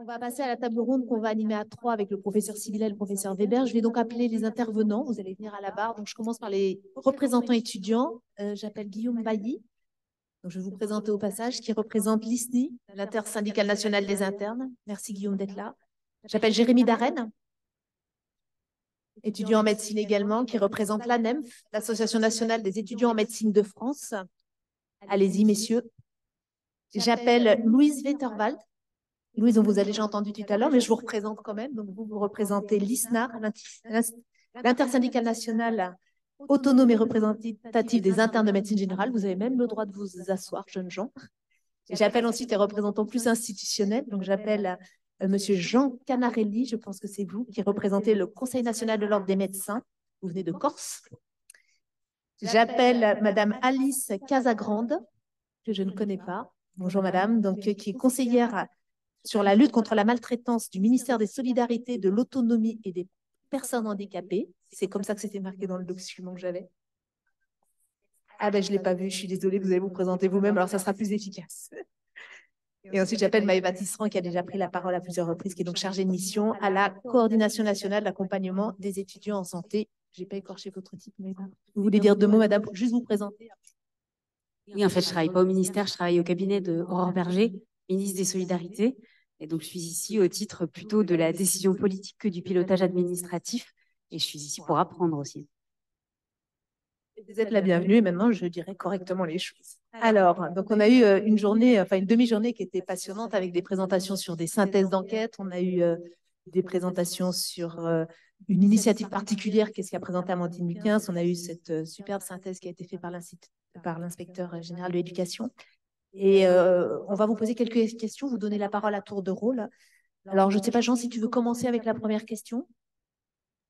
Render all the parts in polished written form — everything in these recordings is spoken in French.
On va passer à la table ronde qu'on va animer à trois avec le professeur Sybilla et le professeur Weber. Je vais donc appeler les intervenants. Vous allez venir à la barre. Donc, je commence par les représentants étudiants. J'appelle Guillaume Bailly. Donc, je vais vous présenter au passage, qui représente l'ISNI, l'Intersyndicale nationale des internes. Merci Guillaume d'être là. J'appelle Jérémy Darenne, étudiant en médecine également, qui représente l'ANEMF, l'Association nationale des étudiants en médecine de France. Allez-y, messieurs. J'appelle Louise Wetterwald. Louise, on vous a déjà entendu tout à l'heure, mais je vous représente quand même. Donc, vous représentez l'ISNAR, l'Intersyndicale nationale autonome et représentative des internes de médecine générale. Vous avez même le droit de vous asseoir, jeunes gens. Et j'appelle ensuite les représentants plus institutionnels. Donc, j'appelle Monsieur Jean Canarelli, je pense que c'est vous, qui représentez le Conseil national de l'ordre des médecins. Vous venez de Corse. J'appelle Madame Alice Casagrande, que je ne connais pas. Bonjour Madame, donc, qui est conseillère sur la lutte contre la maltraitance du ministère des Solidarités, de l'Autonomie et des personnes handicapées. C'est comme ça que c'était marqué dans le document que j'avais. Ah ben, je ne l'ai pas vu, je suis désolée, vous allez vous présenter vous-même, alors ça sera plus efficace. Et ensuite, j'appelle Maëva Tisserand, qui a déjà pris la parole à plusieurs reprises, qui est donc chargée de mission à la coordination nationale d'accompagnement des étudiants en santé. Je n'ai pas écorché votre titre, Maëva. Vous voulez dire deux mots, madame, pour juste vous présenter? Oui, en fait, je ne travaille pas au ministère, je travaille au cabinet de Aurore Berger, ministre des Solidarités. Et donc, je suis ici au titre plutôt de la décision politique que du pilotage administratif. Et je suis ici pour apprendre aussi. Vous êtes la bienvenue et maintenant je dirai correctement les choses. Alors, donc on a eu une journée, enfin une demi-journée qui était passionnante avec des présentations sur des synthèses d'enquête. On a eu des présentations sur une initiative particulière, qu'est-ce qu'a présenté Amandine Lukens. On a eu cette superbe synthèse qui a été faite par l'inspecteur général de l'éducation. Et on va vous poser quelques questions, vous donner la parole à tour de rôle. Alors, je ne sais pas, Jean, si tu veux commencer avec la première question.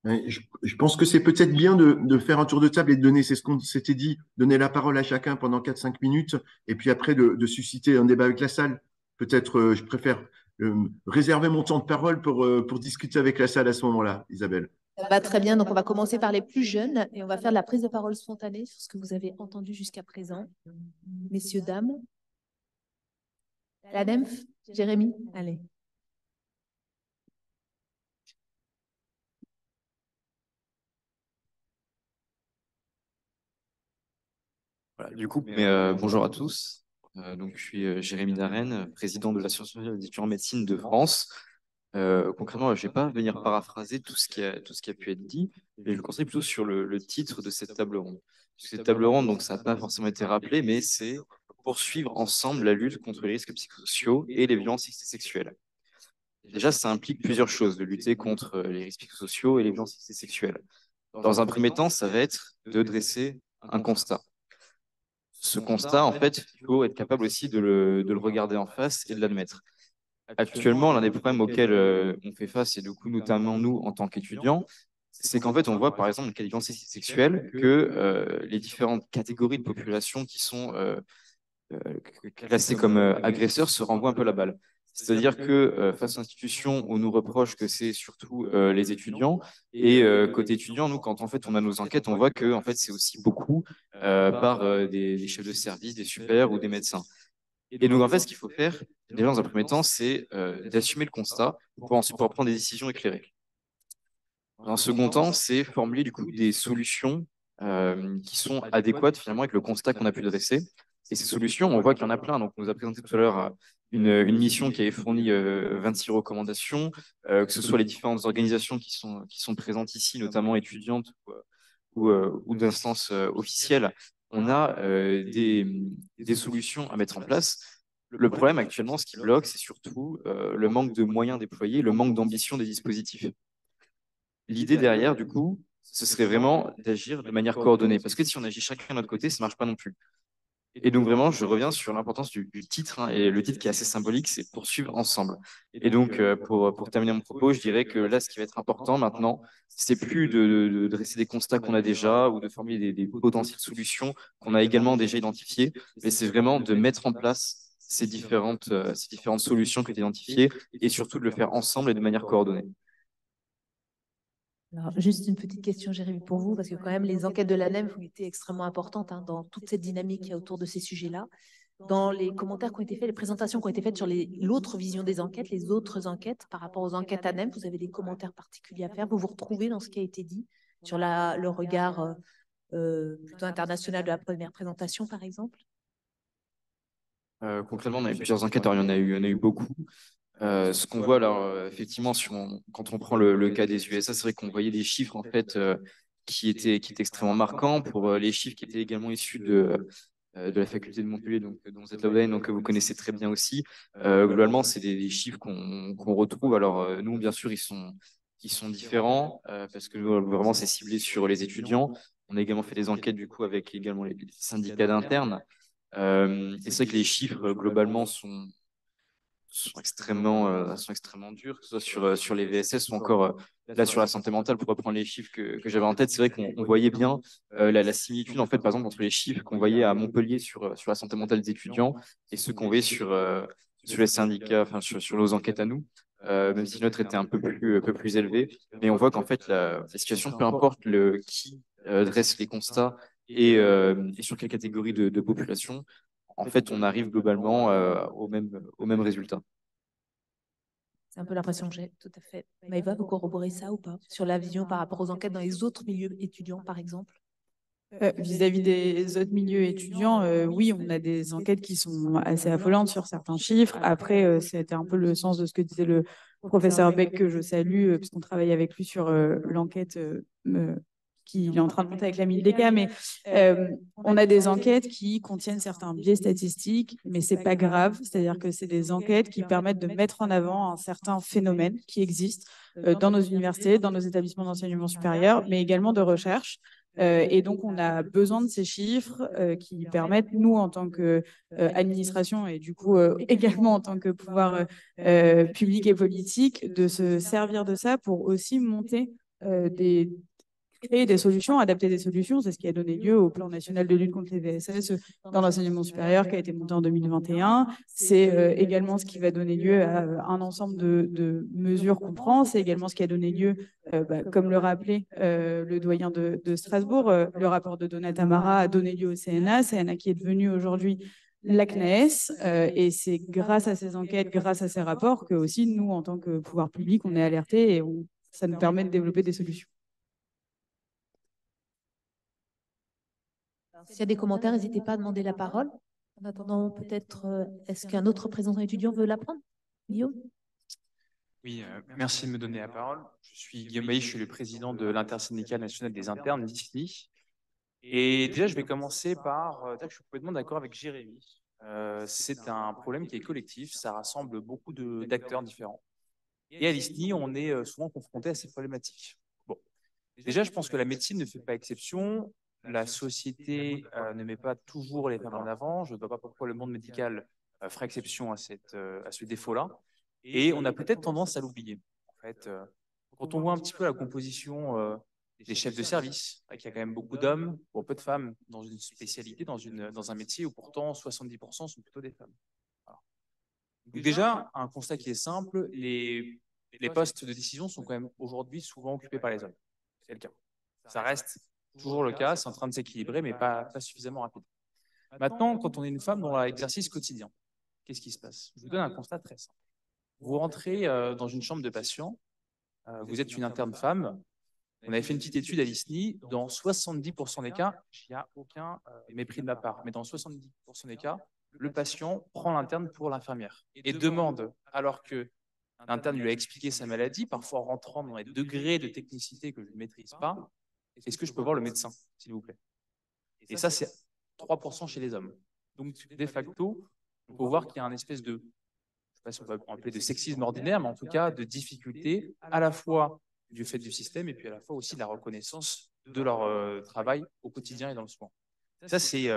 Ouais, je pense que c'est peut-être bien de faire un tour de table et de donner, c'est ce qu'on s'était dit, donner la parole à chacun pendant 4-5 minutes et puis après de susciter un débat avec la salle. Peut-être, je préfère réserver mon temps de parole pour discuter avec la salle à ce moment-là, Isabelle. Ça va très bien, donc on va commencer par les plus jeunes et on va faire de la prise de parole spontanée sur ce que vous avez entendu jusqu'à présent. Messieurs, dames. La NEMF, Jérémy, allez. Voilà, du coup, bonjour à tous. Donc, je suis Jérémy Darenne, président de l'Association des étudiants en médecine de France. Concrètement, je ne vais pas venir paraphraser tout ce qui a pu être dit, mais je me conseille plutôt sur le titre de cette table ronde. Cette table ronde, donc, ça n'a pas forcément été rappelé, mais c'est poursuivre ensemble la lutte contre les risques psychosociaux et les violences sexuelles. Déjà, ça implique plusieurs choses, de lutter contre les risques psychosociaux et les violences sexuelles. Dans un premier temps, ça va être de dresser un constat. Ce constat, en fait, il faut être capable aussi de le regarder en face et de l'admettre. Actuellement, l'un des problèmes auxquels on fait face, et du coup, notamment nous, en tant qu'étudiants, c'est qu'en fait, on voit, par exemple, dans le cas des violences sexuelles, que les différentes catégories de population qui sont classées comme agresseurs se renvoient un peu la balle. C'est-à-dire que face aux institutions, on nous reproche que c'est surtout les étudiants. Et côté étudiant, nous, quand en fait on a nos enquêtes, on voit que en fait, c'est aussi beaucoup par des chefs de service, des supers ou des médecins. Et donc, en fait, ce qu'il faut faire, déjà, dans un premier temps, c'est d'assumer le constat pour ensuite pouvoir prendre des décisions éclairées. Dans un second temps, c'est formuler du coup des solutions qui sont adéquates finalement avec le constat qu'on a pu dresser. Et ces solutions, on voit qu'il y en a plein. Donc, on nous a présenté tout à l'heure une mission qui avait fourni 26 recommandations, que ce soit les différentes organisations qui sont présentes ici, notamment étudiantes ou d'instances officielles. On a des solutions à mettre en place. Le problème actuellement, ce qui bloque, c'est surtout le manque de moyens déployés, le manque d'ambition des dispositifs. L'idée derrière, du coup, ce serait vraiment d'agir de manière coordonnée. Parce que si on agit chacun de notre côté, ça ne marche pas non plus. Et donc vraiment, je reviens sur l'importance du titre, hein, et le titre qui est assez symbolique, c'est poursuivre ensemble. Et donc, pour terminer mon propos, je dirais que là, ce qui va être important maintenant, c'est plus de dresser des constats qu'on a déjà ou de formuler des potentielles solutions qu'on a également déjà identifiées, mais c'est vraiment de mettre en place ces différentes solutions qui ont été identifiées et surtout de le faire ensemble et de manière coordonnée. Alors, juste une petite question, Jérémy, pour vous, parce que quand même, les enquêtes de l'ANEM ont été extrêmement importantes dans toute cette dynamique qu'il y a autour de ces sujets-là. dans les commentaires qui ont été faits, les présentations qui ont été faites sur l'autre vision des enquêtes, les autres enquêtes par rapport aux enquêtes ANEM, vous avez des commentaires particuliers à faire, vous vous retrouvez dans ce qui a été dit sur le regard plutôt international de la première présentation, par exemple? Concrètement, on a eu plusieurs enquêtes, alors il y en a eu beaucoup. Ce qu'on voit, alors, effectivement, quand on prend le cas des USA, c'est vrai qu'on voyait des chiffres, en fait, qui étaient extrêmement marquants pour les chiffres qui étaient également issus de la faculté de Montpellier, donc, dont vous êtes là, donc vous connaissez très bien aussi. Globalement, c'est des chiffres qu'on retrouve. Alors, nous, bien sûr, ils sont différents parce que nous, vraiment, c'est ciblé sur les étudiants. On a également fait des enquêtes, du coup, avec également les syndicats d'internes. Et c'est vrai que les chiffres, globalement, sont extrêmement durs, que ce soit sur les VSS ou encore là sur la santé mentale. Pour reprendre les chiffres que j'avais en tête, c'est vrai qu'on voyait bien la similitude, en fait, par exemple, entre les chiffres qu'on voyait à Montpellier sur la santé mentale des étudiants et ceux qu'on voyait sur les syndicats, enfin, sur nos enquêtes à nous. Même si notre était un peu plus élevé. Mais on voit qu'en fait, la situation, peu importe qui dresse les constats et sur quelle catégorie de population, en fait, on arrive globalement au même résultat. C'est un peu l'impression que j'ai, tout à fait. Maëva, vous corroborez ça ou pas? Sur la vision par rapport aux enquêtes dans les autres milieux étudiants, par exemple? Vis-à-vis des autres milieux étudiants, oui, on a des enquêtes qui sont assez affolantes sur certains chiffres. Après, c'était un peu le sens de ce que disait le professeur Beck, que je salue, puisqu'on travaille avec lui sur l'enquête qu'il est en train de monter avec la Mildeca. Mais on a des enquêtes qui contiennent certains biais statistiques, mais c'est pas grave. C'est-à-dire que c'est des enquêtes qui permettent de mettre en avant un certain phénomène qui existe dans nos universités, dans nos établissements d'enseignement supérieur, mais également de recherche. Et donc, on a besoin de ces chiffres qui permettent, nous, en tant qu'administration et du coup également en tant que pouvoir public et politique, de se servir de ça pour aussi monter créer des solutions, adapter des solutions. C'est ce qui a donné lieu au plan national de lutte contre les VSS dans l'enseignement supérieur qui a été monté en 2021. C'est également ce qui va donner lieu à un ensemble de mesures qu'on prend. C'est également ce qui a donné lieu, comme le rappelait le doyen de Strasbourg, le rapport de Donat Amara a donné lieu au CNA qui est devenu aujourd'hui la CNES, et c'est grâce à ces enquêtes, grâce à ces rapports que aussi nous, en tant que pouvoir public, on est alertés et ça nous permet de développer des solutions. S'il y a des commentaires, n'hésitez pas à demander la parole. En attendant, peut-être, est-ce qu'un autre représentant étudiant veut la prendre? Guillaume? Oui, merci de me donner la parole. Je suis Guillaume Bailly, je suis le président de l'Intersyndicale nationale des internes, l'ISNI. Et déjà, je vais commencer par dire que je suis complètement d'accord avec Jérémy. C'est un problème qui est collectif, ça rassemble beaucoup d'acteurs différents. Et à l'ISNI, on est souvent confronté à ces problématiques. Bon. Déjà, je pense que la médecine ne fait pas exception. La société ne met pas toujours les femmes en avant. Je ne vois pas pourquoi le monde médical ferait exception à ce défaut-là. Et on a peut-être tendance à l'oublier. En fait, quand on voit un petit peu la composition des chefs de service, qu'il y a quand même beaucoup d'hommes, peu de femmes dans une spécialité, dans un métier où pourtant 70% sont plutôt des femmes. Voilà. Donc déjà, un constat qui est simple, les postes de décision sont quand même aujourd'hui souvent occupés par les hommes. C'est le cas. Ça reste toujours le cas, c'est en train de s'équilibrer, mais pas suffisamment rapide. Maintenant, quand on est une femme dans l'exercice quotidien, qu'est-ce qui se passe? Je vous donne un constat très simple. Vous rentrez dans une chambre de patient, vous êtes une interne femme, on avait fait une petite étude à l'ISNI, dans 70% des cas, il n'y a aucun mépris de ma part, mais dans 70% des cas, le patient prend l'interne pour l'infirmière et demande, alors que l'interne lui a expliqué sa maladie, parfois rentrant dans les degrés de technicité que je ne maîtrise pas, est-ce que je peux voir le médecin, s'il vous plaît? Et ça, c'est 3% chez les hommes. Donc, de facto, on peut voir qu'il y a un espèce de, je ne sais pas si on va appeler de sexisme ordinaire, mais en tout cas de difficulté à la fois du fait du système et puis à la fois aussi de la reconnaissance de leur travail au quotidien et dans le soin. Ça, c'est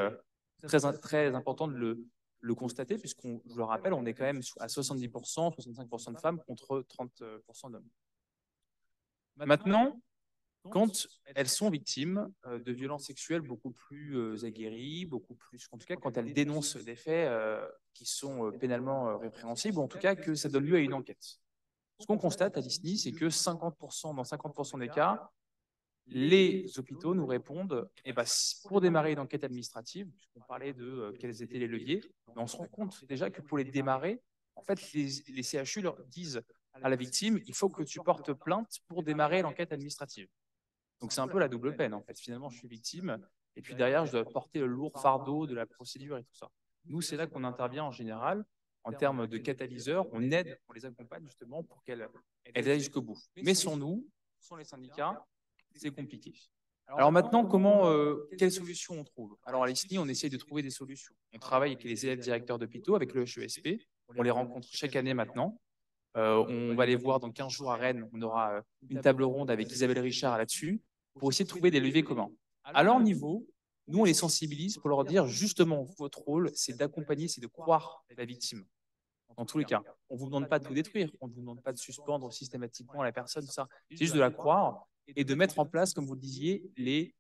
très important de le constater, puisqu'on, je le rappelle, on est quand même à 70%, 65% de femmes contre 30% d'hommes. Maintenant, quand elles sont victimes de violences sexuelles beaucoup plus aguerries, beaucoup plus, en tout cas quand elles dénoncent des faits qui sont pénalement répréhensibles, ou en tout cas que ça donne lieu à une enquête. Ce qu'on constate à l'ISNI, c'est que dans 50% des cas, les hôpitaux nous répondent, eh ben, pour démarrer une enquête administrative, puisqu'on parlait de quels étaient les leviers, mais on se rend compte déjà que pour les démarrer, en fait, les CHU leur disent à la victime, il faut que tu portes plainte pour démarrer l'enquête administrative. Donc c'est un peu la double peine, en fait. Finalement, je suis victime, et puis derrière, je dois porter le lourd fardeau de la procédure et tout ça. Nous, c'est là qu'on intervient en général, en termes de catalyseurs, on aide, on les accompagne justement pour qu'elles aillent jusqu'au bout. Mais sans nous, sans les syndicats, c'est compliqué. Alors maintenant, quelles solutions on trouve? Alors à l'ISNI, on essaye de trouver des solutions. On travaille avec les élèves directeurs d'hôpitaux, avec le HESP, on les rencontre chaque année maintenant. On va les voir dans 15 jours à Rennes, on aura une table ronde avec Isabelle Richard là-dessus, pour essayer de trouver des leviers communs. À leur niveau, nous, on les sensibilise pour leur dire, justement, votre rôle, c'est d'accompagner, c'est de croire la victime. Dans tous les cas, on ne vous demande pas de tout détruire, on ne vous demande pas de suspendre systématiquement la personne, tout ça. C'est juste de la croire et de mettre en place, comme vous le disiez, les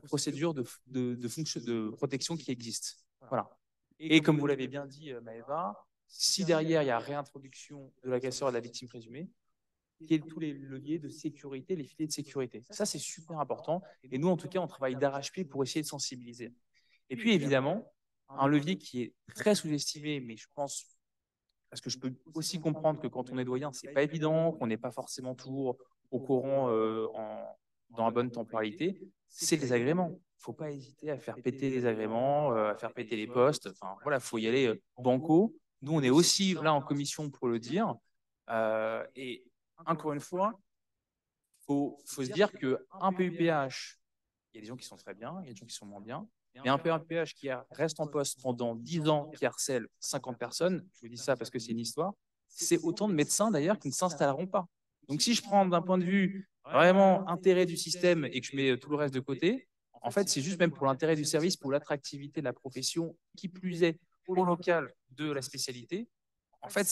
procédures de protection qui existent. Voilà. Et comme vous l'avez bien dit, Maëva, si derrière il y a réintroduction de l'agresseur et de la victime présumée, il y a tous les leviers de sécurité, les filets de sécurité. Ça, c'est super important. Et nous, en tout cas, on travaille d'arrache-pied pour essayer de sensibiliser. Et puis, évidemment, un levier qui est très sous-estimé, mais je pense, parce que je peux aussi comprendre que quand on est doyen, ce n'est pas évident, qu'on n'est pas forcément toujours au courant dans la bonne temporalité, c'est les agréments. Il ne faut pas hésiter à faire péter les agréments, à faire péter les postes. Enfin, voilà, il faut y aller banco. Nous, on est aussi là en commission pour le dire. Et encore une fois, il faut se dire qu'un PUPH, il y a des gens qui sont très bien, il y a des gens qui sont moins bien. Mais un PUPH qui reste en poste pendant 10 ans, qui harcèle 50 personnes, je vous dis ça parce que c'est une histoire, c'est autant de médecins d'ailleurs qui ne s'installeront pas. Donc si je prends d'un point de vue vraiment intérêt du système et que je mets tout le reste de côté, en fait, c'est juste même pour l'intérêt du service, pour l'attractivité de la profession, qui plus est au local de la spécialité. En fait,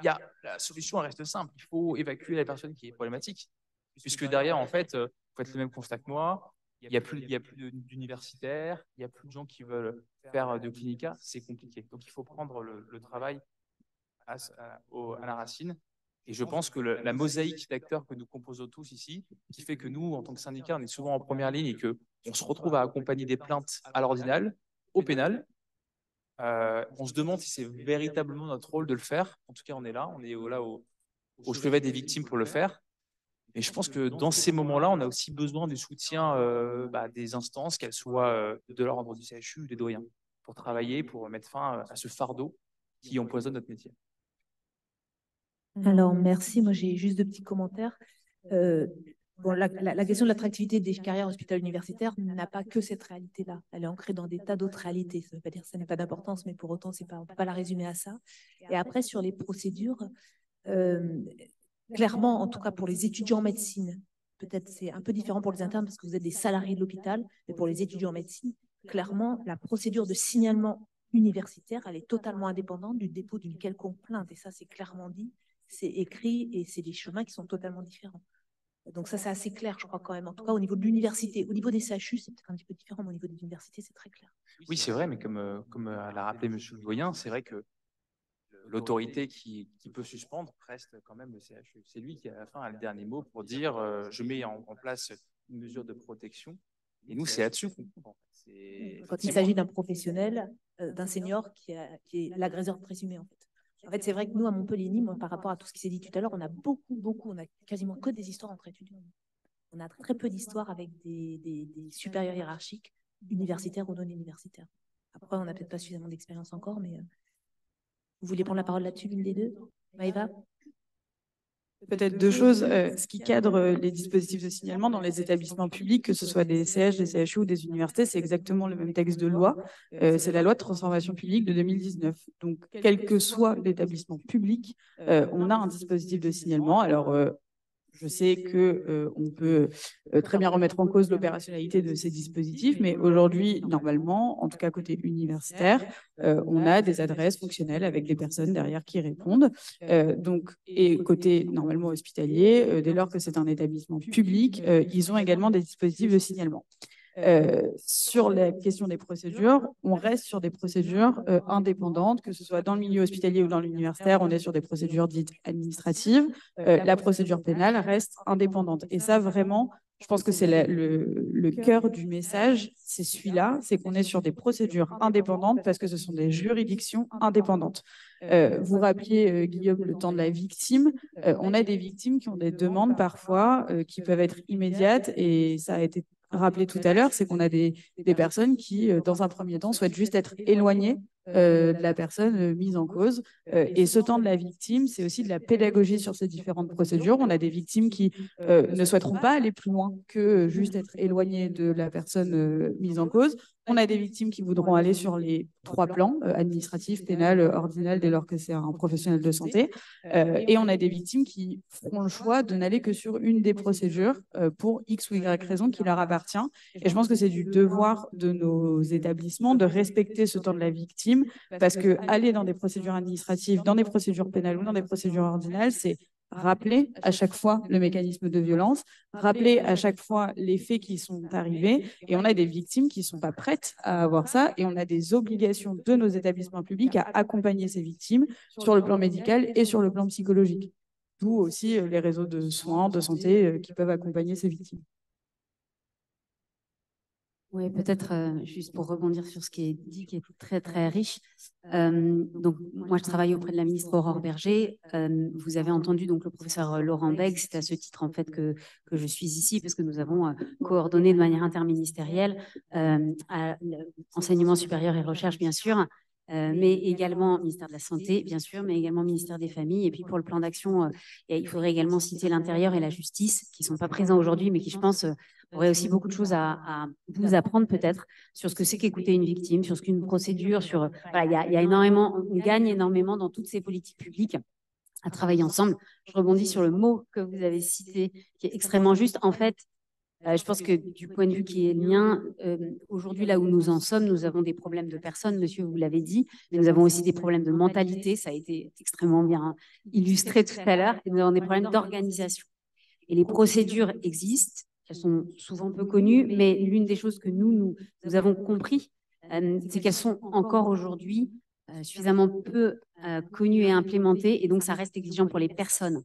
la solution reste simple. Il faut évacuer la personne qui est problématique. Puisque derrière, en fait, vous faites le même constat que moi. Il n'y a plus d'universitaires, il n'y a plus de gens qui veulent faire de clinica. C'est compliqué. Donc, il faut prendre le travail à la racine. Et je pense que la mosaïque d'acteurs que nous composons tous ici, qui fait que nous, en tant que syndicat, on est souvent en première ligne et qu'on se retrouve à accompagner des plaintes à l'ordinal, au pénal. On se demande si c'est véritablement notre rôle de le faire. En tout cas, on est là au chevet des victimes pour le faire. Et je pense que dans ces moments-là, on a aussi besoin du soutien des instances, qu'elles soient de l'ordre du CHU ou des doyens, pour travailler, pour mettre fin à ce fardeau qui empoisonne notre métier. Alors, merci. Moi, j'ai juste deux petits commentaires. La question de l'attractivité des carrières hospitalières universitaires n'a pas que cette réalité-là. Elle est ancrée dans des tas d'autres réalités. Ça ne veut pas dire que ça n'a pas d'importance, mais pour autant, on ne peut pas la résumer à ça. Et après, sur les procédures, clairement, en tout cas pour les étudiants en médecine, peut-être c'est un peu différent pour les internes parce que vous êtes des salariés de l'hôpital, mais pour les étudiants en médecine, clairement, la procédure de signalement universitaire, elle est totalement indépendante du dépôt d'une quelconque plainte. Et ça, c'est clairement dit, c'est écrit et c'est des chemins qui sont totalement différents. Donc ça, c'est assez clair, je crois quand même. En tout cas, au niveau de l'université, au niveau des CHU, c'est peut-être un petit peu différent, mais au niveau des universités, c'est très clair. Oui, c'est vrai, mais comme l'a rappelé M. le doyen, c'est vrai que l'autorité qui peut suspendre reste quand même le CHU. C'est lui qui, à la fin, a le dernier mot pour dire je mets en place une mesure de protection. Et nous, c'est là-dessus qu'on comprend. Quand il s'agit d'un professionnel, d'un senior qui est l'agresseur présumé, en fait. En fait, c'est vrai que nous, à Montpellier, moi, par rapport à tout ce qui s'est dit tout à l'heure, on a on a quasiment que des histoires entre étudiants. On a très peu d'histoires avec des supérieurs hiérarchiques, universitaires ou non universitaires. Après, on n'a peut-être pas suffisamment d'expérience encore, mais vous voulez prendre la parole là-dessus, l'une des deux? Maëva? Peut-être deux choses. Ce qui cadre les dispositifs de signalement dans les établissements publics, que ce soit des CH, des CHU ou des universités, c'est exactement le même texte de loi. C'est la loi de transformation publique de 2019. Donc, quel que soit l'établissement public, on a un dispositif de signalement. Alors, je sais qu'on peut très bien remettre en cause l'opérationnalité de ces dispositifs, mais aujourd'hui, normalement, en tout cas côté universitaire, on a des adresses fonctionnelles avec des personnes derrière qui répondent. Et côté normalement hospitalier, dès lors que c'est un établissement public, ils ont également des dispositifs de signalement. Sur la question des procédures, on reste sur des procédures indépendantes, que ce soit dans le milieu hospitalier ou dans l'universitaire, on est sur des procédures dites administratives. La procédure pénale reste indépendante. Et ça, vraiment, Je pense que c'est le cœur du message, c'est celui-là, c'est qu'on est sur des procédures indépendantes parce que ce sont des juridictions indépendantes. Vous rappeliez, Guillaume, le temps de la victime. On a des victimes qui ont des demandes parfois qui peuvent être immédiates et ça a été rappelé tout à l'heure, c'est qu'on a des personnes qui, dans un premier temps, souhaitent juste être éloignées de la personne mise en cause. Et ce temps de la victime, c'est aussi de la pédagogie sur ces différentes procédures. On a des victimes qui ne souhaiteront pas aller plus loin que juste être éloignées de la personne mise en cause. On a des victimes qui voudront aller sur les 3 plans, administratif, pénal, ordinal, dès lors que c'est un professionnel de santé. Et on a des victimes qui feront le choix de n'aller que sur une des procédures pour X ou Y raison qui leur appartient. Et je pense que c'est du devoir de nos établissements de respecter ce temps de la victime, parce que aller dans des procédures administratives, dans des procédures pénales ou dans des procédures ordinales, c'est rappeler à chaque fois le mécanisme de violence, rappeler à chaque fois les faits qui sont arrivés, et on a des victimes qui ne sont pas prêtes à avoir ça, et on a des obligations de nos établissements publics à accompagner ces victimes sur le plan médical et sur le plan psychologique. D'où aussi les réseaux de soins, de santé qui peuvent accompagner ces victimes. Oui, peut-être juste pour rebondir sur ce qui est dit, qui est très, très riche. Donc, moi, je travaille auprès de la ministre Aurore Bergé. Vous avez entendu donc le professeur Laurent Bègue. C'est à ce titre, en fait, que je suis ici, parce que nous avons coordonné de manière interministérielle enseignement supérieur et recherche, bien sûr, mais également ministère de la Santé, bien sûr, mais également ministère des Familles. Et puis, pour le plan d'action, il faudrait également citer l'Intérieur et la Justice, qui ne sont pas présents aujourd'hui, mais qui, je pense, aurait aussi beaucoup de choses à vous apprendre peut-être sur ce que c'est qu'écouter une victime, sur ce qu'une procédure, sur voilà, il y a énormément, on gagne énormément dans toutes ces politiques publiques à travailler ensemble. Je rebondis sur le mot que vous avez cité, qui est extrêmement juste. En fait, je pense que du point de vue qui est le mien, aujourd'hui, là où nous en sommes, nous avons des problèmes de personnes, monsieur, vous l'avez dit, mais nous avons aussi des problèmes de mentalité, ça a été extrêmement bien illustré tout à l'heure, et nous avons des problèmes d'organisation. Et les procédures existent, elles sont souvent peu connues, mais l'une des choses que nous avons compris, c'est qu'elles sont encore aujourd'hui suffisamment peu connues et implémentées, et donc ça reste exigeant pour les personnes.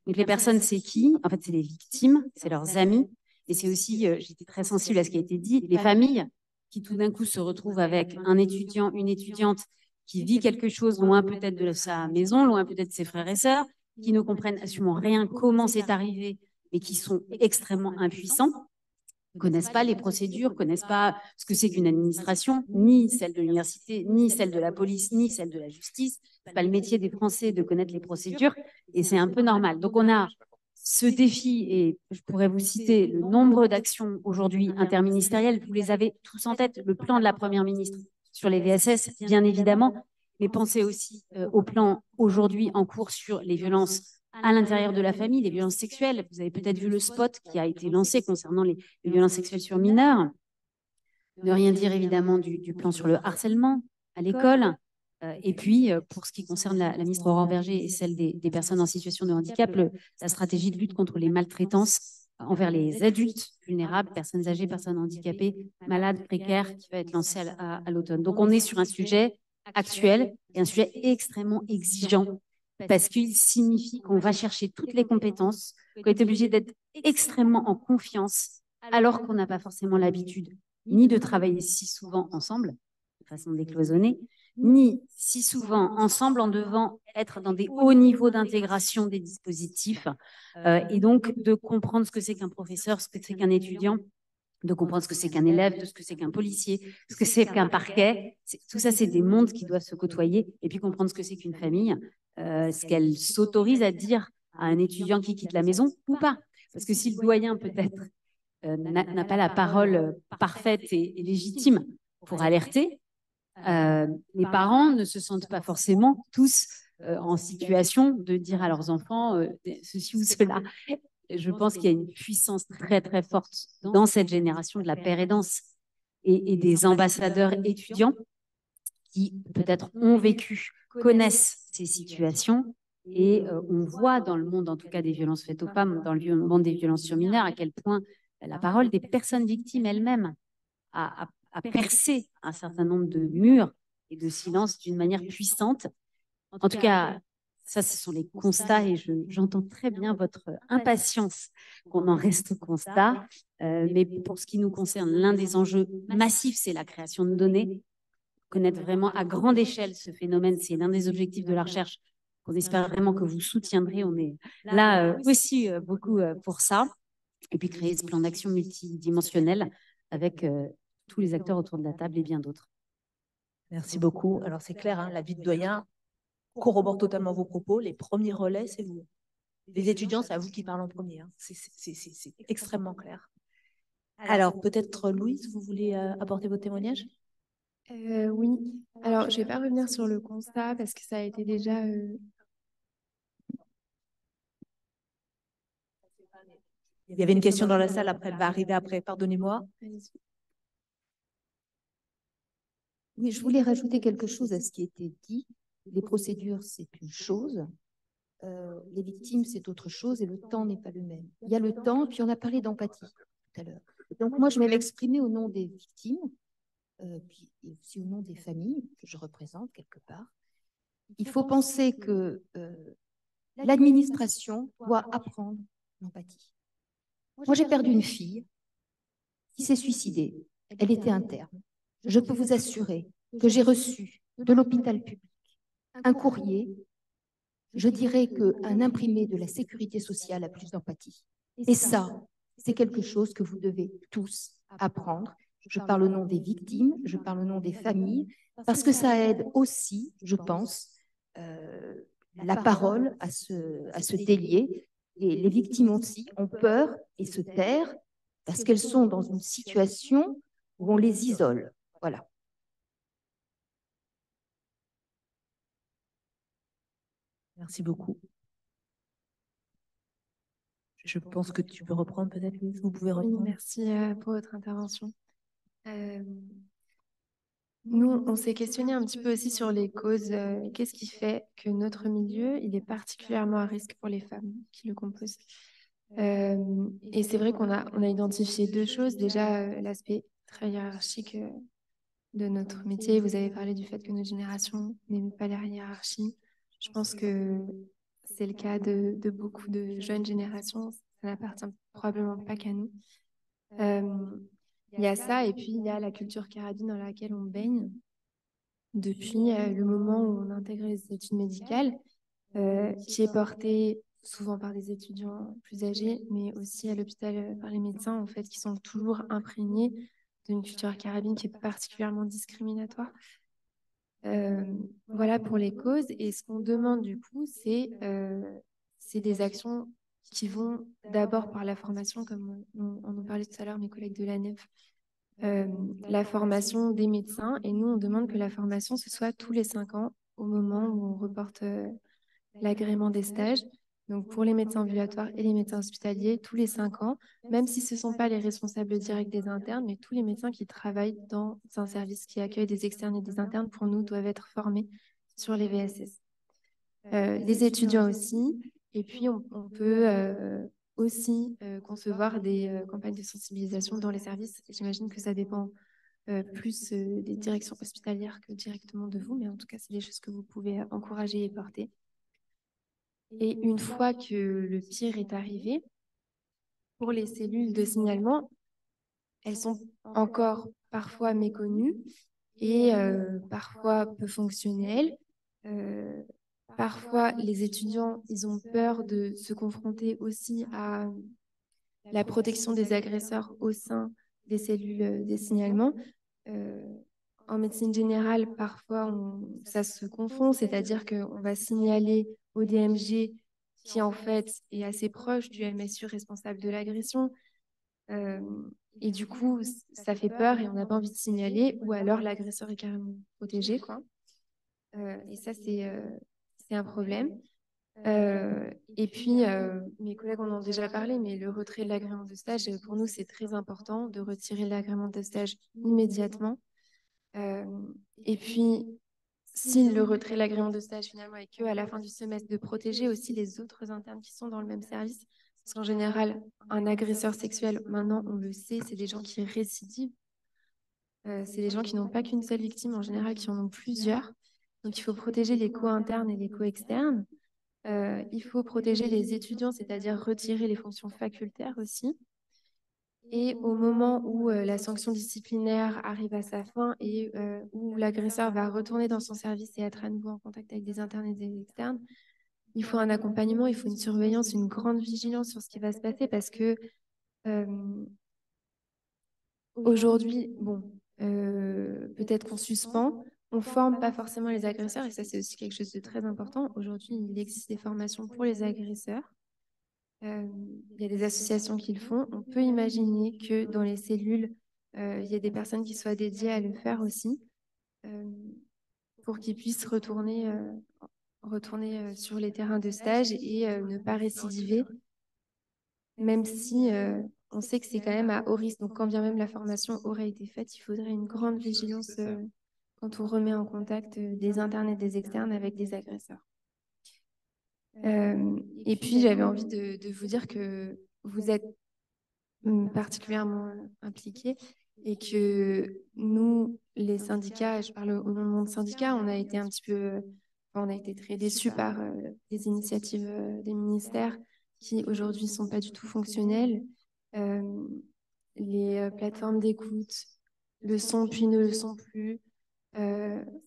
Donc les personnes, c'est qui? En fait, c'est les victimes, c'est leurs amis, et c'est aussi, j'étais très sensible à ce qui a été dit, les familles qui tout d'un coup se retrouvent avec un étudiant, une étudiante qui vit quelque chose loin peut-être de sa maison, loin peut-être de ses frères et sœurs, qui ne comprennent absolument rien comment c'est arrivé, mais qui sont extrêmement impuissants, ne connaissent pas les procédures, ne connaissent pas ce que c'est qu'une administration, ni celle de l'université, ni celle de la police, ni celle de la justice. Ce n'est pas le métier des Français de connaître les procédures, et c'est un peu normal. Donc on a ce défi, et je pourrais vous citer le nombre d'actions aujourd'hui interministérielles, vous les avez tous en tête, le plan de la Première ministre sur les VSS, bien évidemment, mais pensez aussi au plan aujourd'hui en cours sur les violences à l'intérieur de la famille, les violences sexuelles. Vous avez peut-être vu le spot qui a été lancé concernant les violences sexuelles sur mineurs. Ne rien dire évidemment du plan sur le harcèlement à l'école. Et puis, pour ce qui concerne la ministre Aurore Bergé et celle des personnes en situation de handicap, la stratégie de lutte contre les maltraitances envers les adultes vulnérables, personnes âgées, personnes handicapées, malades, précaires, qui va être lancée à l'automne. Donc, on est sur un sujet actuel et un sujet extrêmement exigeant, parce qu'il signifie qu'on va chercher toutes les compétences, qu'on est obligé d'être extrêmement en confiance, alors qu'on n'a pas forcément l'habitude ni de travailler si souvent ensemble, de façon décloisonnée, ni si souvent ensemble en devant être dans des hauts niveaux d'intégration des dispositifs, et donc de comprendre ce que c'est qu'un professeur, ce que c'est qu'un étudiant, de comprendre ce que c'est qu'un élève, de ce que c'est qu'un policier, ce que c'est qu'un parquet. Tout ça, c'est des mondes qui doivent se côtoyer, et puis comprendre ce que c'est qu'une famille, ce qu'elle s'autorise à dire à un étudiant qui quitte la maison ou pas. Parce que si le doyen, peut-être, n'a pas la parole parfaite et légitime pour alerter, les parents ne se sentent pas forcément tous en situation de dire à leurs enfants ceci ou cela. Je pense qu'il y a une puissance très, très forte dans cette génération de la paire aidance et des ambassadeurs étudiants qui peut-être ont vécu, connaissent ces situations. Et on voit dans le monde, en tout cas des violences faites aux femmes, dans le monde des violences sur mineurs, à quel point la parole des personnes victimes elles-mêmes a percé un certain nombre de murs et de silences d'une manière puissante. En tout cas, Ça, ce sont les constats et j'entends très bien votre impatience qu'on en reste au constat. Mais pour ce qui nous concerne, l'un des enjeux massifs, c'est la création de données. Connaître vraiment à grande échelle ce phénomène, c'est l'un des objectifs de la recherche qu'on espère vraiment que vous soutiendrez. On est là aussi beaucoup pour ça. Et puis créer ce plan d'action multidimensionnel avec tous les acteurs autour de la table et bien d'autres. Merci beaucoup. Alors, c'est clair, hein, l'avis de doyen corrobore totalement vos propos. Les premiers relais, c'est vous. Les étudiants, c'est à vous qui parlent en premier. Hein. C'est extrêmement clair. Alors, peut-être, Louise, vous voulez apporter vos témoignages? Oui. Alors, je ne vais pas revenir sur le constat parce que ça a été déjà... Il y avait une question dans la salle, après, elle va arriver après. Pardonnez-moi. Oui, je voulais rajouter quelque chose à ce qui était dit. Les procédures, c'est une chose. Les victimes, c'est autre chose et le temps n'est pas le même. Il y a le temps, puis on a parlé d'empathie tout à l'heure. Donc moi, je vais m'exprimer au nom des victimes, puis aussi au nom des familles que je représente quelque part. Il faut penser que l'administration doit apprendre l'empathie. Moi, j'ai perdu une fille qui s'est suicidée. Elle était interne. Je peux vous assurer que j'ai reçu de l'hôpital public un courrier, je dirais qu'un imprimé de la sécurité sociale a plus d'empathie. Et ça, c'est quelque chose que vous devez tous apprendre. Je parle au nom des victimes, je parle au nom des familles, parce que ça aide aussi, je pense, la parole à se délier. Et les victimes aussi ont peur et se tairent parce qu'elles sont dans une situation où on les isole. Voilà. Merci beaucoup. Je pense que tu peux reprendre peut-être, Louise. Vous pouvez reprendre. Oui, merci pour votre intervention. Nous, on s'est questionné un petit peu aussi sur les causes. Qu'est-ce qui fait que notre milieu, il est particulièrement à risque pour les femmes qui le composent? Et c'est vrai qu'on a identifié deux choses. Déjà, l'aspect très hiérarchique de notre métier. Vous avez parlé du fait que notre génération n'aime pas la hiérarchie. Je pense que c'est le cas de beaucoup de jeunes générations. Ça n'appartient probablement pas qu'à nous. Il y a ça, et puis il y a la culture carabine dans laquelle on baigne depuis le moment où on intègre les études médicales, qui est portée souvent par des étudiants plus âgés, mais aussi à l'hôpital par les médecins, en fait, qui sont toujours imprégnés d'une culture carabine qui est particulièrement discriminatoire. Voilà pour les causes. Et ce qu'on demande du coup, c'est des actions qui vont d'abord par la formation, comme on en parlait tout à l'heure, mes collègues de l'ANEF, la formation des médecins. Et nous, on demande que la formation, ce soit tous les 5 ans, au moment où on reporte l'agrément des stages. Donc pour les médecins ambulatoires et les médecins hospitaliers, tous les 5 ans, même si ce ne sont pas les responsables directs des internes, mais tous les médecins qui travaillent dans un service qui accueille des externes et des internes, pour nous, doivent être formés sur les VSS. Les étudiants aussi. Et puis, on peut aussi concevoir des campagnes de sensibilisation dans les services. J'imagine que ça dépend plus des directions hospitalières que directement de vous, mais en tout cas, c'est des choses que vous pouvez encourager et porter. Et une fois que le pire est arrivé, pour les cellules de signalement, elles sont encore parfois méconnues et parfois peu fonctionnelles. Parfois, les étudiants, ils ont peur de se confronter aussi à la protection des agresseurs au sein des cellules des signalements. En médecine générale, parfois, ça se confond, c'est-à-dire qu'on va signaler au DMG qui, en fait, est assez proche du MSU responsable de l'agression. Et du coup, ça fait peur et on n'a pas envie de signaler, ou alors l'agresseur est carrément protégé, quoi. Et ça, c'est un problème. Et puis, mes collègues en ont déjà parlé, mais le retrait de l'agrément de stage, pour nous, c'est très important de retirer l'agrément de stage immédiatement. Et puis, si le retrait de l'agrément de stage finalement est qu'à la fin du semestre, de protéger aussi les autres internes qui sont dans le même service. Parce qu'en général, un agresseur sexuel, maintenant, on le sait, c'est des gens qui récidivent. C'est des gens qui n'ont pas qu'une seule victime, en général, qui en ont plusieurs. Donc, il faut protéger les co-internes et les co-externes. Il faut protéger les étudiants, c'est-à-dire retirer les fonctions facultaires aussi. Et au moment où la sanction disciplinaire arrive à sa fin et où l'agresseur va retourner dans son service et être à nouveau en contact avec des internes et des externes, il faut un accompagnement, il faut une surveillance, une grande vigilance sur ce qui va se passer parce que aujourd'hui, bon, peut-être qu'on suspend, on ne forme pas forcément les agresseurs et ça, c'est aussi quelque chose de très important. Aujourd'hui, il existe des formations pour les agresseurs. Il y a des associations qui le font. On peut imaginer que dans les cellules, il y a des personnes qui soient dédiées à le faire aussi pour qu'ils puissent retourner sur les terrains de stage et ne pas récidiver, même si on sait que c'est quand même à haut risque. Donc, quand bien même la formation aurait été faite, il faudrait une grande vigilance quand on remet en contact des internes et des externes avec des agresseurs. Et puis, j'avais envie de vous dire que vous êtes particulièrement impliqués et que nous, les syndicats, je parle au nom de mon syndicat, on a été un petit peu, on a été très déçus par les initiatives des ministères qui aujourd'hui ne sont pas du tout fonctionnelles. Les plateformes d'écoute le sont puis ne le sont plus.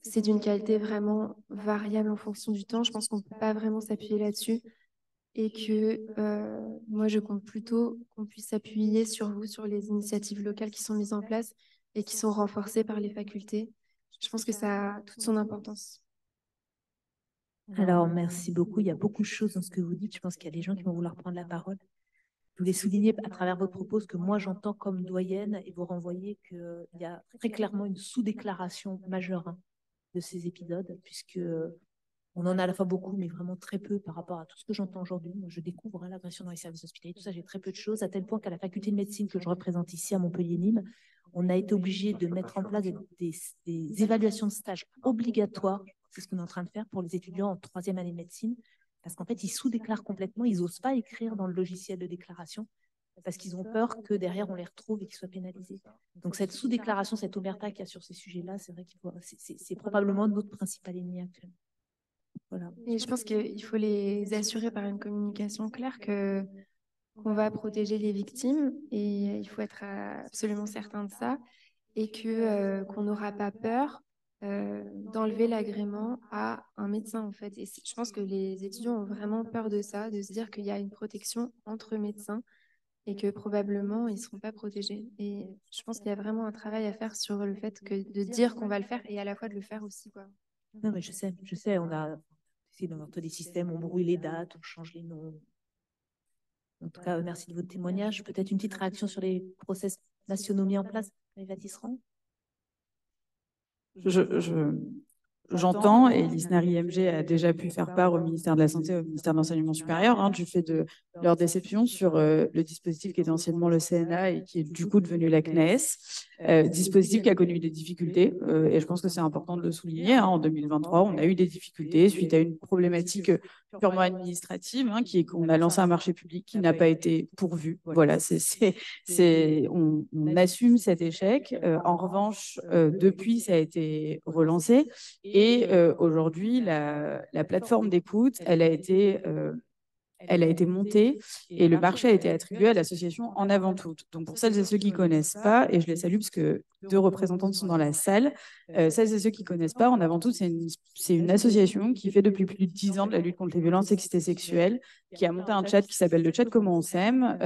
C'est d'une qualité vraiment variable en fonction du temps. Je pense qu'on ne peut pas vraiment s'appuyer là-dessus et que moi, je compte plutôt qu'on puisse s'appuyer sur vous, sur les initiatives locales qui sont mises en place et qui sont renforcées par les facultés. Je pense que ça a toute son importance. Alors, merci beaucoup. Il y a beaucoup de choses dans ce que vous dites. Je pense qu'il y a des gens qui vont vouloir prendre la parole. Je voulais souligner à travers votre propos ce que moi j'entends comme doyenne et vous renvoyer qu'il y a très clairement une sous-déclaration majeure de ces épisodes, puisque on en a à la fois beaucoup, mais vraiment très peu par rapport à tout ce que j'entends aujourd'hui. Moi, je découvre l'agression dans les services hospitaliers, tout ça, j'ai très peu de choses, à tel point qu'à la faculté de médecine que je représente ici à Montpellier-Nîmes, on a été obligé de mettre en place des évaluations de stage obligatoires. C'est ce qu'on est en train de faire pour les étudiants en 3e année de médecine, parce qu'en fait, ils sous-déclarent complètement, ils n'osent pas écrire dans le logiciel de déclaration, parce qu'ils ont peur que derrière, on les retrouve et qu'ils soient pénalisés. Donc, cette sous-déclaration, cette omerta qu'il y a sur ces sujets-là, c'est vrai que c'est probablement notre principal ennemi actuel. Voilà. Et je pense qu'il faut les assurer par une communication claire qu'on va protéger les victimes et il faut être absolument certain de ça et qu'on n'aura pas peur d'enlever l'agrément à un médecin en fait. Et je pense que les étudiants ont vraiment peur de ça, de se dire qu'il y a une protection entre médecins et que probablement ils ne seront pas protégés. Et je pense qu'il y a vraiment un travail à faire sur le fait de dire qu'on va le faire et à la fois de le faire aussi, quoi. Non, mais je sais, on a essayé d'inventer des systèmes, on brouille les dates, on change les noms. En tout cas, merci de votre témoignage. Peut-être une petite réaction sur les process nationaux mis en place, Eva Tisserand. J'entends, et l'ISNAR-IMG a déjà pu faire part au ministère de la Santé, au ministère de l'Enseignement supérieur, du fait de leur déception sur le dispositif qui était anciennement le CNA et qui est du coup devenu la CNES, dispositif qui a connu des difficultés, et je pense que c'est important de le souligner. En 2023, on a eu des difficultés suite à une problématique purement administrative, qui est qu'on a lancé un marché public qui n'a pas été pourvu. Voilà, on assume cet échec. En revanche, depuis, ça a été relancé. Et aujourd'hui, la plateforme d'écoute, elle a été montée et le marché a été attribué à l'association En Avant Toutes. Donc, pour celles et ceux qui ne connaissent pas, et je les salue parce que 2 représentantes sont dans la salle, celles et ceux qui ne connaissent pas, En Avant Toutes, c'est une association qui fait depuis plus de 10 ans de la lutte contre les violences sexistes et sexuelles, qui a monté un chat qui s'appelle le chat Comment on s'aime.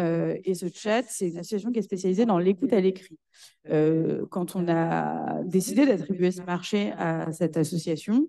Et ce chat, c'est une association qui est spécialisée dans l'écoute à l'écrit. Quand on a décidé d'attribuer ce marché à cette association,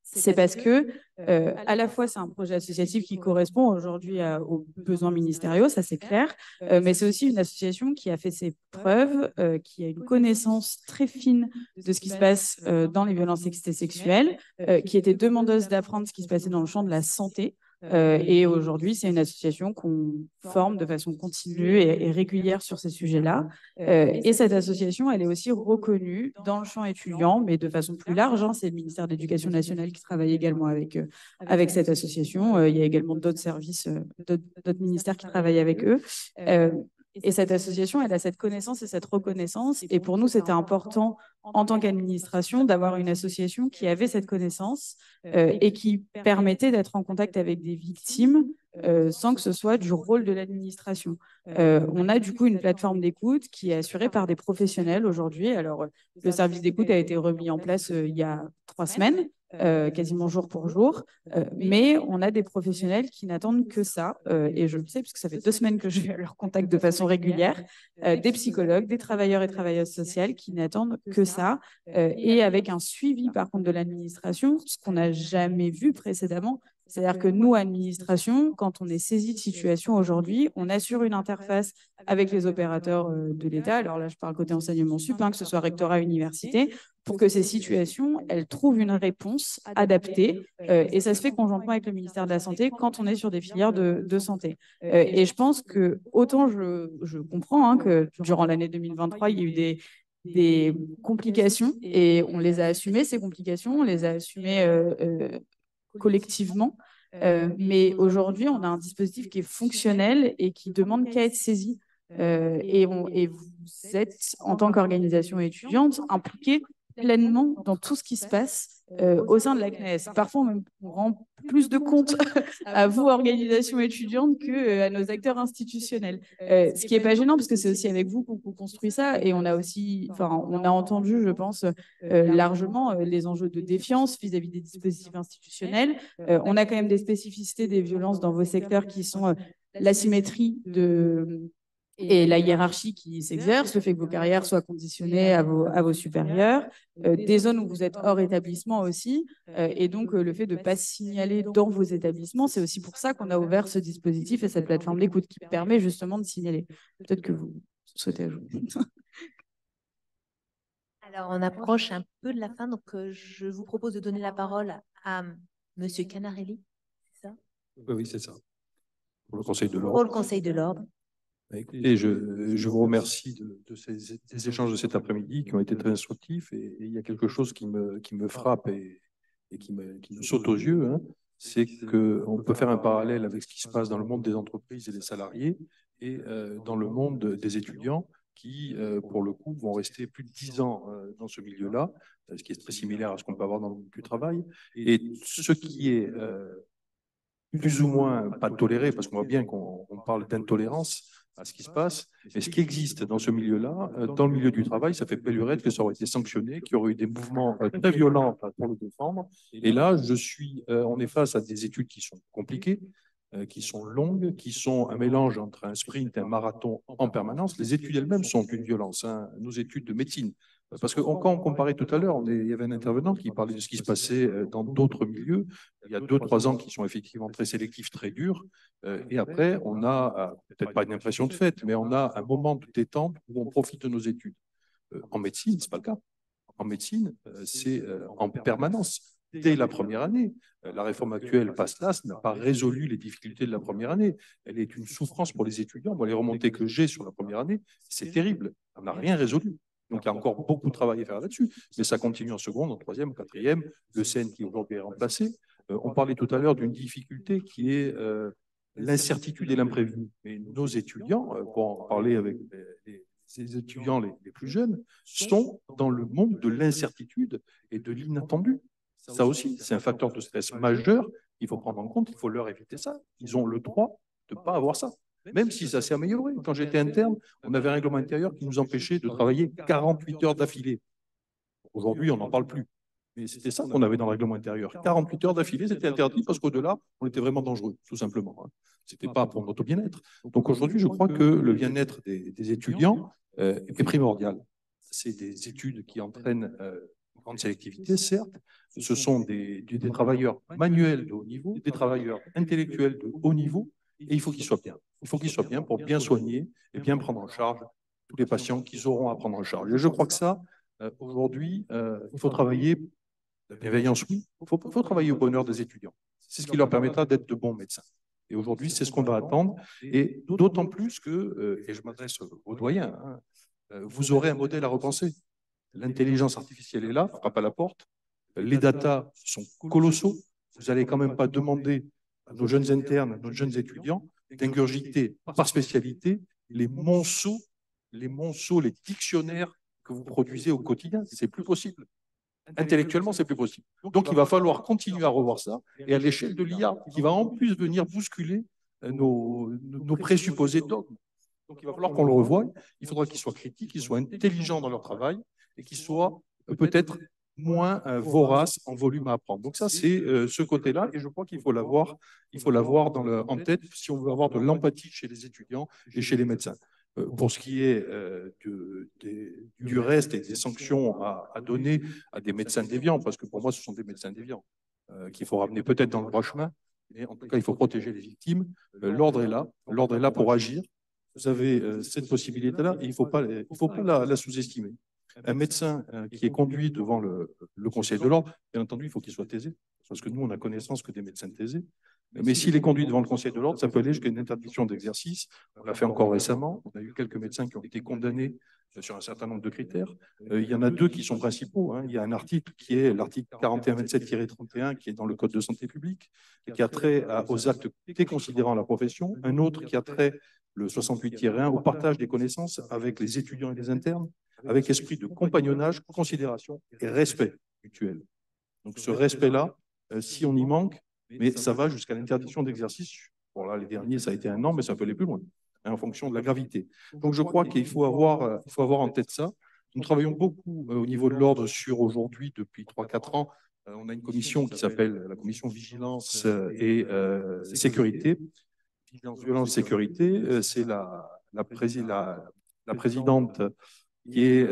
c'est parce que, à la fois, c'est un projet associatif qui correspond aujourd'hui aux besoins ministériels, ça c'est clair, mais c'est aussi une association qui a fait ses preuves, qui a une connaissance très fine de ce qui se passe dans les violences sexistes et sexuelles, qui était demandeuse d'apprendre ce qui se passait dans le champ de la santé. Et aujourd'hui, c'est une association qu'on forme de façon continue et régulière sur ces sujets-là. Et cette association, elle est aussi reconnue dans le champ étudiant, mais de façon plus large. C'est le ministère de l'Éducation nationale qui travaille également avec cette association. Il y a également d'autres services, d'autres ministères qui travaillent avec eux. Et cette association, elle a cette connaissance et cette reconnaissance. Et pour nous, c'était important, en tant qu'administration, d'avoir une association qui avait cette connaissance et qui permettait d'être en contact avec des victimes sans que ce soit du rôle de l'administration. On a du coup une plateforme d'écoute qui est assurée par des professionnels aujourd'hui. Alors, le service d'écoute a été remis en place il y a 3 semaines. Quasiment jour pour jour, mais on a des professionnels qui n'attendent que ça, et je le sais puisque ça fait 2 semaines que je vais à leur contact de façon régulière, des psychologues, des travailleurs et travailleuses sociales qui n'attendent que ça, et avec un suivi par contre de l'administration, ce qu'on n'a jamais vu précédemment. C'est-à-dire que nous, administration, quand on est saisi de situation aujourd'hui, on assure une interface avec les opérateurs de l'État. Alors là, je parle côté enseignement sup, que ce soit rectorat, université, pour que ces situations, elles trouvent une réponse adaptée. Et ça se fait conjointement avec le ministère de la Santé quand on est sur des filières de santé. Et je pense que, autant je comprends que durant l'année 2023, il y a eu des complications et on les a assumées, ces complications, on les a assumées collectivement. Mais aujourd'hui, on a un dispositif qui est fonctionnel et qui demande qu'à être saisi. Et vous êtes, en tant qu'organisation étudiante, impliquée pleinement dans tout ce qui se passe au sein de la CNES. Parfois, on rend plus de compte à vous, organisation étudiante, qu'à nos acteurs institutionnels. Ce qui n'est pas gênant, parce que c'est aussi avec vous qu'on construit ça. Et on a aussi, on a entendu, je pense, largement les enjeux de défiance vis-à-vis des dispositifs institutionnels. On a quand même des spécificités des violences dans vos secteurs qui sont l'asymétrie et la hiérarchie qui s'exerce, le fait que vos carrières soient conditionnées à vos supérieurs, des zones où vous êtes hors établissement aussi, et donc le fait de ne pas signaler dans vos établissements, c'est aussi pour ça qu'on a ouvert ce dispositif et cette plateforme d'écoute qui permet justement de signaler. Peut-être que vous souhaitez ajouter. Alors, on approche un peu de la fin, donc je vous propose de donner la parole à Monsieur Canarelli, c'est ça? Oui, c'est ça. Pour le Conseil de l'Ordre. Pour le Conseil de l'Ordre. Écoutez, je vous remercie de ces échanges de cet après-midi qui ont été très instructifs, et il y a quelque chose qui me frappe et qui me saute aux yeux, c'est qu'on peut faire un parallèle avec ce qui se passe dans le monde des entreprises et des salariés et dans le monde des étudiants qui, pour le coup, vont rester plus de 10 ans dans ce milieu-là, ce qui est très similaire à ce qu'on peut avoir dans le monde du travail. Et ce qui est plus ou moins pas toléré, parce qu'on voit bien qu'on parle d'intolérance à ce qui se passe, mais ce qui existe dans ce milieu-là, dans le milieu du travail, ça fait belle lurette que ça aurait été sanctionné, qu'il y aurait eu des mouvements très violents pour le défendre. Et là, on est face à des études qui sont compliquées, qui sont longues, qui sont un mélange entre un sprint et un marathon en permanence. Les études elles-mêmes sont une violence, nos études de médecine. Parce que quand on comparait tout à l'heure, il y avait un intervenant qui parlait de ce qui se passait dans d'autres milieux. Il y a 2-3 ans qui sont effectivement très sélectifs, très durs. Et après, on a, peut-être pas une impression de fait, mais on a un moment de détente où on profite de nos études. En médecine, ce n'est pas le cas. En médecine, c'est en permanence. Dès la première année, la réforme actuelle, PASLAS, n'a pas résolu les difficultés de la première année. Elle est une souffrance pour les étudiants. Moi, les remontées que j'ai sur la première année, c'est terrible. On n'a rien résolu. Donc, il y a encore beaucoup de travail à faire là-dessus. Mais ça continue en seconde, en troisième, en quatrième. Le CN qui aujourd'hui est remplacé. On parlait tout à l'heure d'une difficulté qui est l'incertitude et l'imprévu. Mais nos étudiants, pour en parler avec ces étudiants les plus jeunes, sont dans le monde de l'incertitude et de l'inattendu. Ça aussi, c'est un facteur de stress majeur. Il faut prendre en compte, il faut leur éviter ça. Ils ont le droit de ne pas avoir ça. Même si ça s'est amélioré. Quand j'étais interne, on avait un règlement intérieur qui nous empêchait de travailler 48 heures d'affilée. Aujourd'hui, on n'en parle plus. Mais c'était ça qu'on avait dans le règlement intérieur. 48 heures d'affilée, c'était interdit parce qu'au-delà, on était vraiment dangereux, tout simplement. Ce n'était pas pour notre bien-être. Donc aujourd'hui, je crois que le bien-être des étudiants est primordial. C'est des études qui entraînent une grande sélectivité, certes. Ce sont des travailleurs manuels de haut niveau, des travailleurs intellectuels de haut niveau, et il faut qu'ils soient bien. Il faut qu'ils soient bien pour bien soigner et bien prendre en charge tous les patients qu'ils auront à prendre en charge. Et je crois que ça, aujourd'hui, il faut travailler, la bienveillance, oui, il faut travailler au bonheur des étudiants. C'est ce qui leur permettra d'être de bons médecins. Et aujourd'hui, c'est ce qu'on va attendre. Et d'autant plus que, et je m'adresse aux doyens, vous aurez un modèle à repenser. L'intelligence artificielle est là, frappe à la porte. Les datas sont colossaux. Vous n'allez quand même pas demander à nos jeunes internes, à nos jeunes étudiants, d'ingurgiter par spécialité les monceaux, les dictionnaires que vous produisez au quotidien. C'est plus possible. Intellectuellement, c'est plus possible. Donc, il va falloir continuer à revoir ça et à l'échelle de l'IA, qui va en plus venir bousculer nos présupposés dogmes. Donc, il va falloir qu'on le revoie. Il faudra qu'ils soient critiques, qu'ils soient intelligents dans leur travail et qu'ils soient peut-être moins voraces en volume à apprendre. Donc, ça, c'est ce côté-là. Et je crois qu'il faut l'avoir en tête si on veut avoir de l'empathie chez les étudiants et chez les médecins. Pour ce qui est du reste et des sanctions à donner à des médecins déviants, parce que pour moi, ce sont des médecins déviants qu'il faut ramener peut-être dans le droit chemin, mais en tout cas, il faut protéger les victimes. L'ordre est là pour agir. Vous avez cette possibilité-là et il ne faut pas la sous-estimer. Un médecin qui est conduit devant le Conseil de l'ordre, bien entendu, il faut qu'il soit taisé, parce que nous, on a connaissance que des médecins taisés. Mais s'il est conduit devant le Conseil de l'ordre, ça peut aller jusqu'à une interdiction d'exercice. On l'a fait encore récemment. On a eu quelques médecins qui ont été condamnés sur un certain nombre de critères. Il y en a deux qui sont principaux. Hein. Il y a un article qui est l'article 4127-31, qui est dans le Code de santé publique, qui a trait aux actes déconsidérant la profession. Un autre qui a trait, le 68-1, au partage des connaissances avec les étudiants et les internes, avec esprit de compagnonnage, considération et respect mutuel. Donc ce respect-là, si on y manque, mais ça va jusqu'à l'interdiction d'exercice. Bon, là, les derniers, ça a été 1 an, mais ça peut aller plus loin, hein, en fonction de la gravité. Donc, je crois qu'il faut avoir en tête ça. Nous travaillons beaucoup au niveau de l'ordre sur aujourd'hui, depuis 3-4 ans. On a une commission qui s'appelle la commission Vigilance et Sécurité. Vigilance, Violence, Sécurité, c'est la présidente qui est...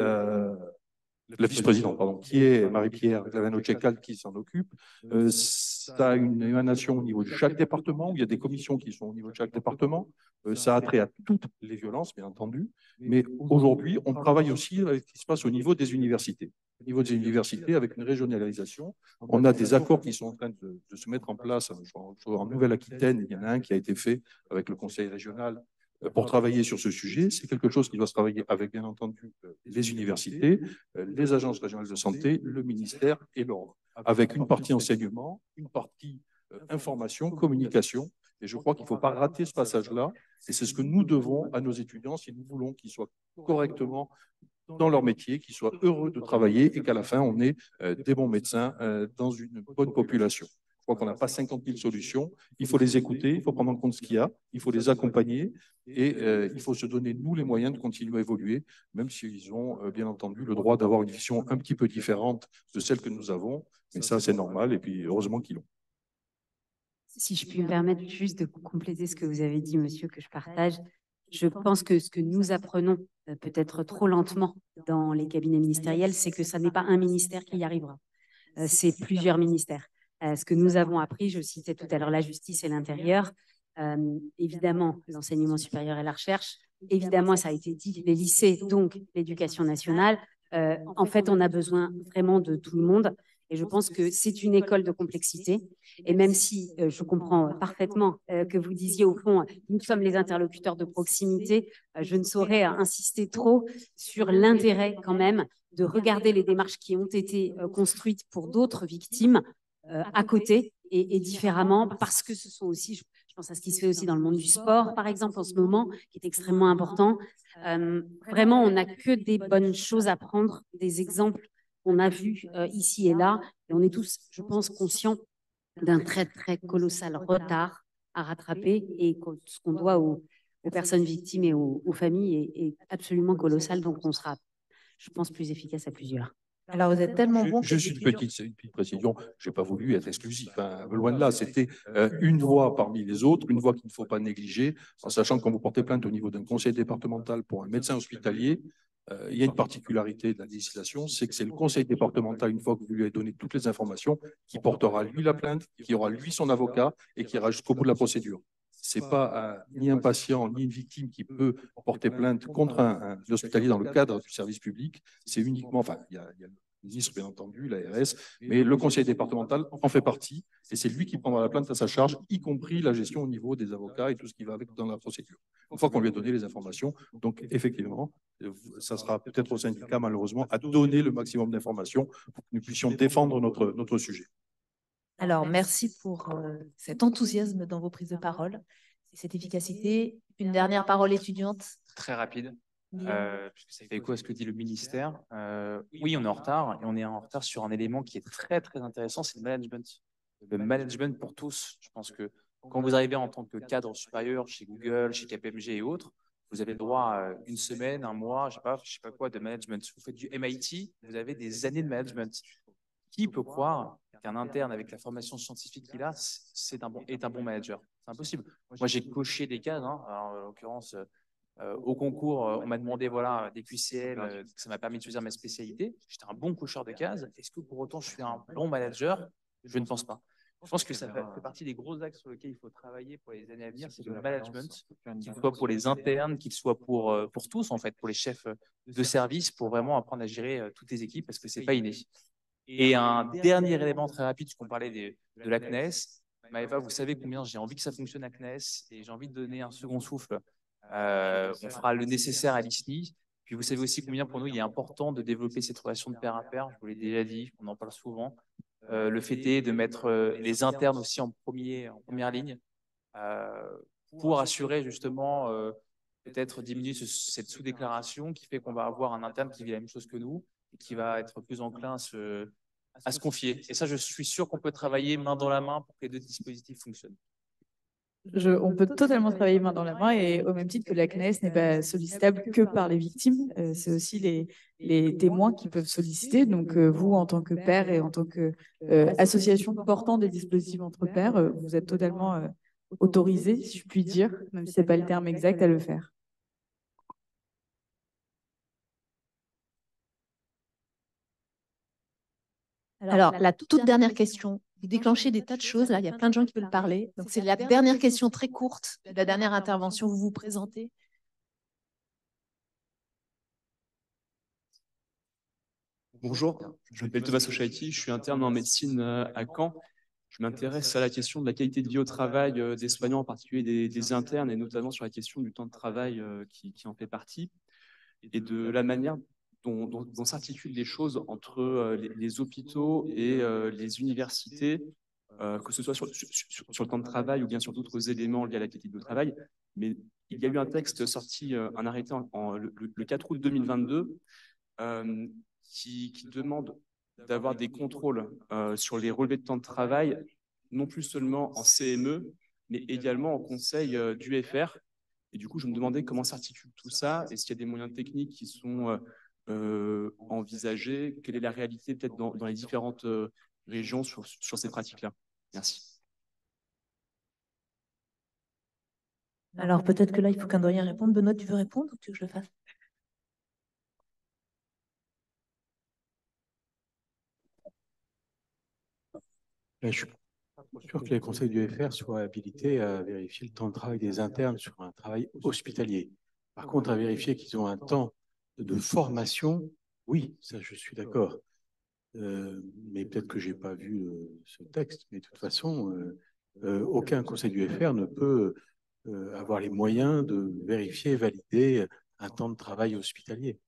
la vice-présidente, pardon, qui est Marie-Pierre Glavano-Tchekal qui s'en occupe. Ça a une émanation au niveau de chaque département, où il y a des commissions qui sont au niveau de chaque département. Ça a trait à toutes les violences, bien entendu. Mais aujourd'hui, on travaille aussi avec ce qui se passe au niveau des universités. Au niveau des universités, avec une régionalisation, on a des accords qui sont en train de se mettre en place. En Nouvelle-Aquitaine, il y en a un qui a été fait avec le conseil régional pour travailler sur ce sujet. C'est quelque chose qui doit se travailler avec, bien entendu, les universités, les agences régionales de santé, le ministère et l'ordre, avec une partie enseignement, une partie information, communication. Et je crois qu'il ne faut pas rater ce passage-là. Et c'est ce que nous devons à nos étudiants si nous voulons qu'ils soient correctement dans leur métier, qu'ils soient heureux de travailler et qu'à la fin, on ait des bons médecins dans une bonne population. Je crois qu'on n'a pas 50 000 solutions. Il faut les écouter, il faut prendre en compte ce qu'il y a, il faut les accompagner et il faut se donner, nous, les moyens de continuer à évoluer, même s'ils ont, bien entendu, le droit d'avoir une vision un petit peu différente de celle que nous avons. Mais ça, c'est normal et puis heureusement qu'ils l'ont. Si je puis me permettre juste de compléter ce que vous avez dit, monsieur, que je partage, je pense que ce que nous apprenons peut-être trop lentement dans les cabinets ministériels, c'est que ça n'est pas un ministère qui y arrivera. C'est plusieurs ministères. Ce que nous avons appris, je citais tout à l'heure la justice et l'intérieur, évidemment l'enseignement supérieur et la recherche, évidemment ça a été dit, les lycées, donc l'éducation nationale. En fait, on a besoin vraiment de tout le monde et je pense que c'est une école de complexité. Et même si je comprends parfaitement que vous disiez au fond, nous sommes les interlocuteurs de proximité, je ne saurais insister trop sur l'intérêt quand même de regarder les démarches qui ont été construites pour d'autres victimes à côté et différemment, parce que ce sont aussi, je pense à ce qui se fait aussi dans le monde du sport, par exemple, en ce moment, qui est extrêmement important. Vraiment, on n'a que des bonnes choses à prendre, des exemples qu'on a vus ici et là, et on est tous, je pense, conscients d'un très, très colossal retard à rattraper, et ce qu'on doit aux personnes victimes et aux familles est absolument colossal, donc on sera, je pense, plus efficace à plusieurs. Alors, vous êtes tellement bon. Juste une petite précision, je n'ai pas voulu être exclusif. Hein. Loin de là, c'était une voix parmi les autres, une voix qu'il ne faut pas négliger, en sachant que quand vous portez plainte au niveau d'un conseil départemental pour un médecin hospitalier, il y a une particularité de la législation, c'est que c'est le conseil départemental, une fois que vous lui avez donné toutes les informations, qui portera lui la plainte, qui aura lui son avocat et qui ira jusqu'au bout de la procédure. Ce n'est pas ni un patient ni une victime qui peut porter plainte contre un hospitalier dans le cadre du service public. C'est uniquement, enfin, il y a le ministre, bien entendu, l'ARS, mais le conseil départemental en fait partie et c'est lui qui prendra la plainte à sa charge, y compris la gestion au niveau des avocats et tout ce qui va avec dans la procédure. Une fois qu'on lui a donné les informations, donc effectivement, ça sera peut-être au syndicat, malheureusement, à donner le maximum d'informations pour que nous puissions défendre notre sujet. Alors, merci pour cet enthousiasme dans vos prises de parole et cette efficacité. Une dernière parole étudiante. Très rapide. puisque ça fait écho à ce que dit le ministère. Oui, on est en retard, et on est en retard sur un élément qui est très, très intéressant, c'est le management. Le management pour tous. Je pense que quand vous arrivez en tant que cadre supérieur chez Google, chez KPMG et autres, vous avez le droit à une semaine, un mois, je sais pas quoi, de management. Si vous faites du MIT, vous avez des années de management. Qui peut croire qu'un interne avec la formation scientifique qu'il a est un bon manager? C'est impossible. Moi, j'ai coché des cases. Alors, en l'occurrence, au concours, on m'a demandé voilà, des QCM, ça m'a permis de choisir ma spécialité. J'étais un bon cocheur de cases. Est-ce que pour autant je suis un bon manager? Je ne pense pas. Je pense que ça fait partie des gros axes sur lesquels il faut travailler pour les années à venir, c'est le management, qu'il soit pour les internes, qu'il soit pour tous, en fait, pour les chefs de service, pour vraiment apprendre à gérer toutes les équipes, parce que ce n'est pas inné. Et un dernier élément très rapide, puisqu'on parlait de la CNES. Maëva, vous savez combien j'ai envie que ça fonctionne à CNES, et j'ai envie de donner un second souffle. On fera le nécessaire à l'ISNI. Puis vous savez aussi combien pour nous il est important de développer cette relation de pair à pair. Je vous l'ai déjà dit, on en parle souvent. Le fait est de mettre les internes aussi en première ligne pour assurer justement peut-être diminuer cette sous-déclaration qui fait qu'on va avoir un interne qui vit la même chose que nous et qui va être plus enclin à se confier. Et ça, je suis sûr qu'on peut travailler main dans la main pour que les deux dispositifs fonctionnent. On peut totalement travailler main dans la main et au même titre que la CNES n'est pas sollicitable que par les victimes, c'est aussi les témoins qui peuvent solliciter. Donc vous, en tant que père et en tant qu'association portant des dispositifs entre pairs, vous êtes totalement autorisé, si je puis dire, même si ce n'est pas le terme exact, à le faire. Alors, la toute dernière question. Vous déclenchez des tas de choses. Là, il y a plein de gens qui veulent parler. Donc, c'est la dernière question très courte de la dernière intervention. Vous vous présentez. Bonjour, je m'appelle Thomas Ochaïti, je suis interne en médecine à Caen. Je m'intéresse à la question de la qualité de vie au travail des soignants, en particulier des internes, et notamment sur la question du temps de travail qui en fait partie, et de la manière dont s'articulent les choses entre les hôpitaux et les universités, que ce soit sur le temps de travail ou bien sur d'autres éléments liés à la qualité de travail. Mais il y a eu un texte sorti, un arrêté le 4 août 2022, qui demande d'avoir des contrôles sur les relevés de temps de travail, non plus seulement en CME, mais également en conseil d'UFR. Et du coup, je me demandais comment s'articule tout ça. Est-ce qu'il y a des moyens techniques qui sont envisagés? Quelle est la réalité peut-être dans les différentes régions sur ces pratiques-là? Merci. Alors, peut-être que là, il faut qu'un doyen réponde. Benoît, tu veux répondre ou tu veux que je le fasse? Je suis pas sûr que les conseils du FR soient habilités à vérifier le temps de travail des internes sur un travail hospitalier. Par contre, à vérifier qu'ils ont un temps de formation, oui, ça je suis d'accord. Mais peut-être que je n'ai pas vu ce texte. Mais de toute façon, aucun conseil du FR ne peut avoir les moyens de vérifier, valider un temps de travail hospitalier.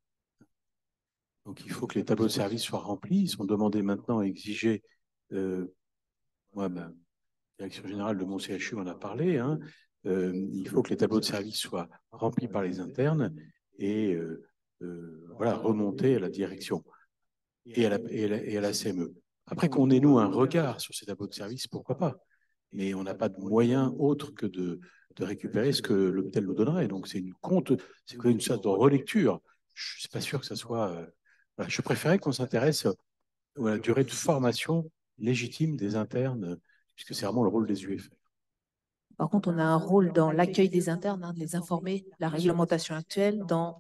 Donc il faut que les tableaux de service soient remplis. Ils sont demandés maintenant à exiger. Moi, la direction générale de mon CHU en a parlé. Il faut que les tableaux de service soient remplis par les internes et voilà, remontés à la direction et à la CME. Après qu'on ait, nous, un regard sur ces tableaux de service, pourquoi pas? Mais on n'a pas de moyen autre que de récupérer ce que l'hôpital nous donnerait. Donc, c'est une sorte de relecture. Je ne suis pas sûr que ça soit... voilà. Je préférais qu'on s'intéresse à la durée de formation légitime des internes, puisque c'est vraiment le rôle des UFR. Par contre, on a un rôle dans l'accueil des internes, de les informer de la réglementation actuelle, dans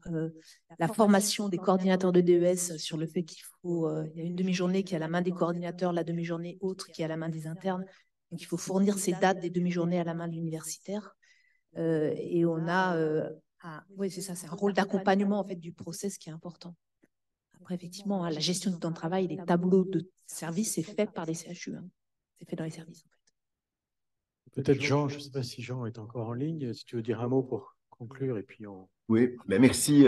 la formation des coordinateurs de DES sur le fait qu'il faut, il y a une demi-journée qui est à la main des coordinateurs, la demi-journée autre qui est à la main des internes. Donc, il faut fournir ces dates des demi-journées à la main de l'universitaire. Et on a, oui, c'est ça, c'est un rôle d'accompagnement en fait du process qui est important. Après, effectivement, la gestion du temps de travail, les tableaux de service, c'est fait par les CHU. C'est fait dans les services, en fait. Peut-être Jean, je ne sais pas si Jean est encore en ligne, si tu veux dire un mot pour conclure et puis on... Oui, ben merci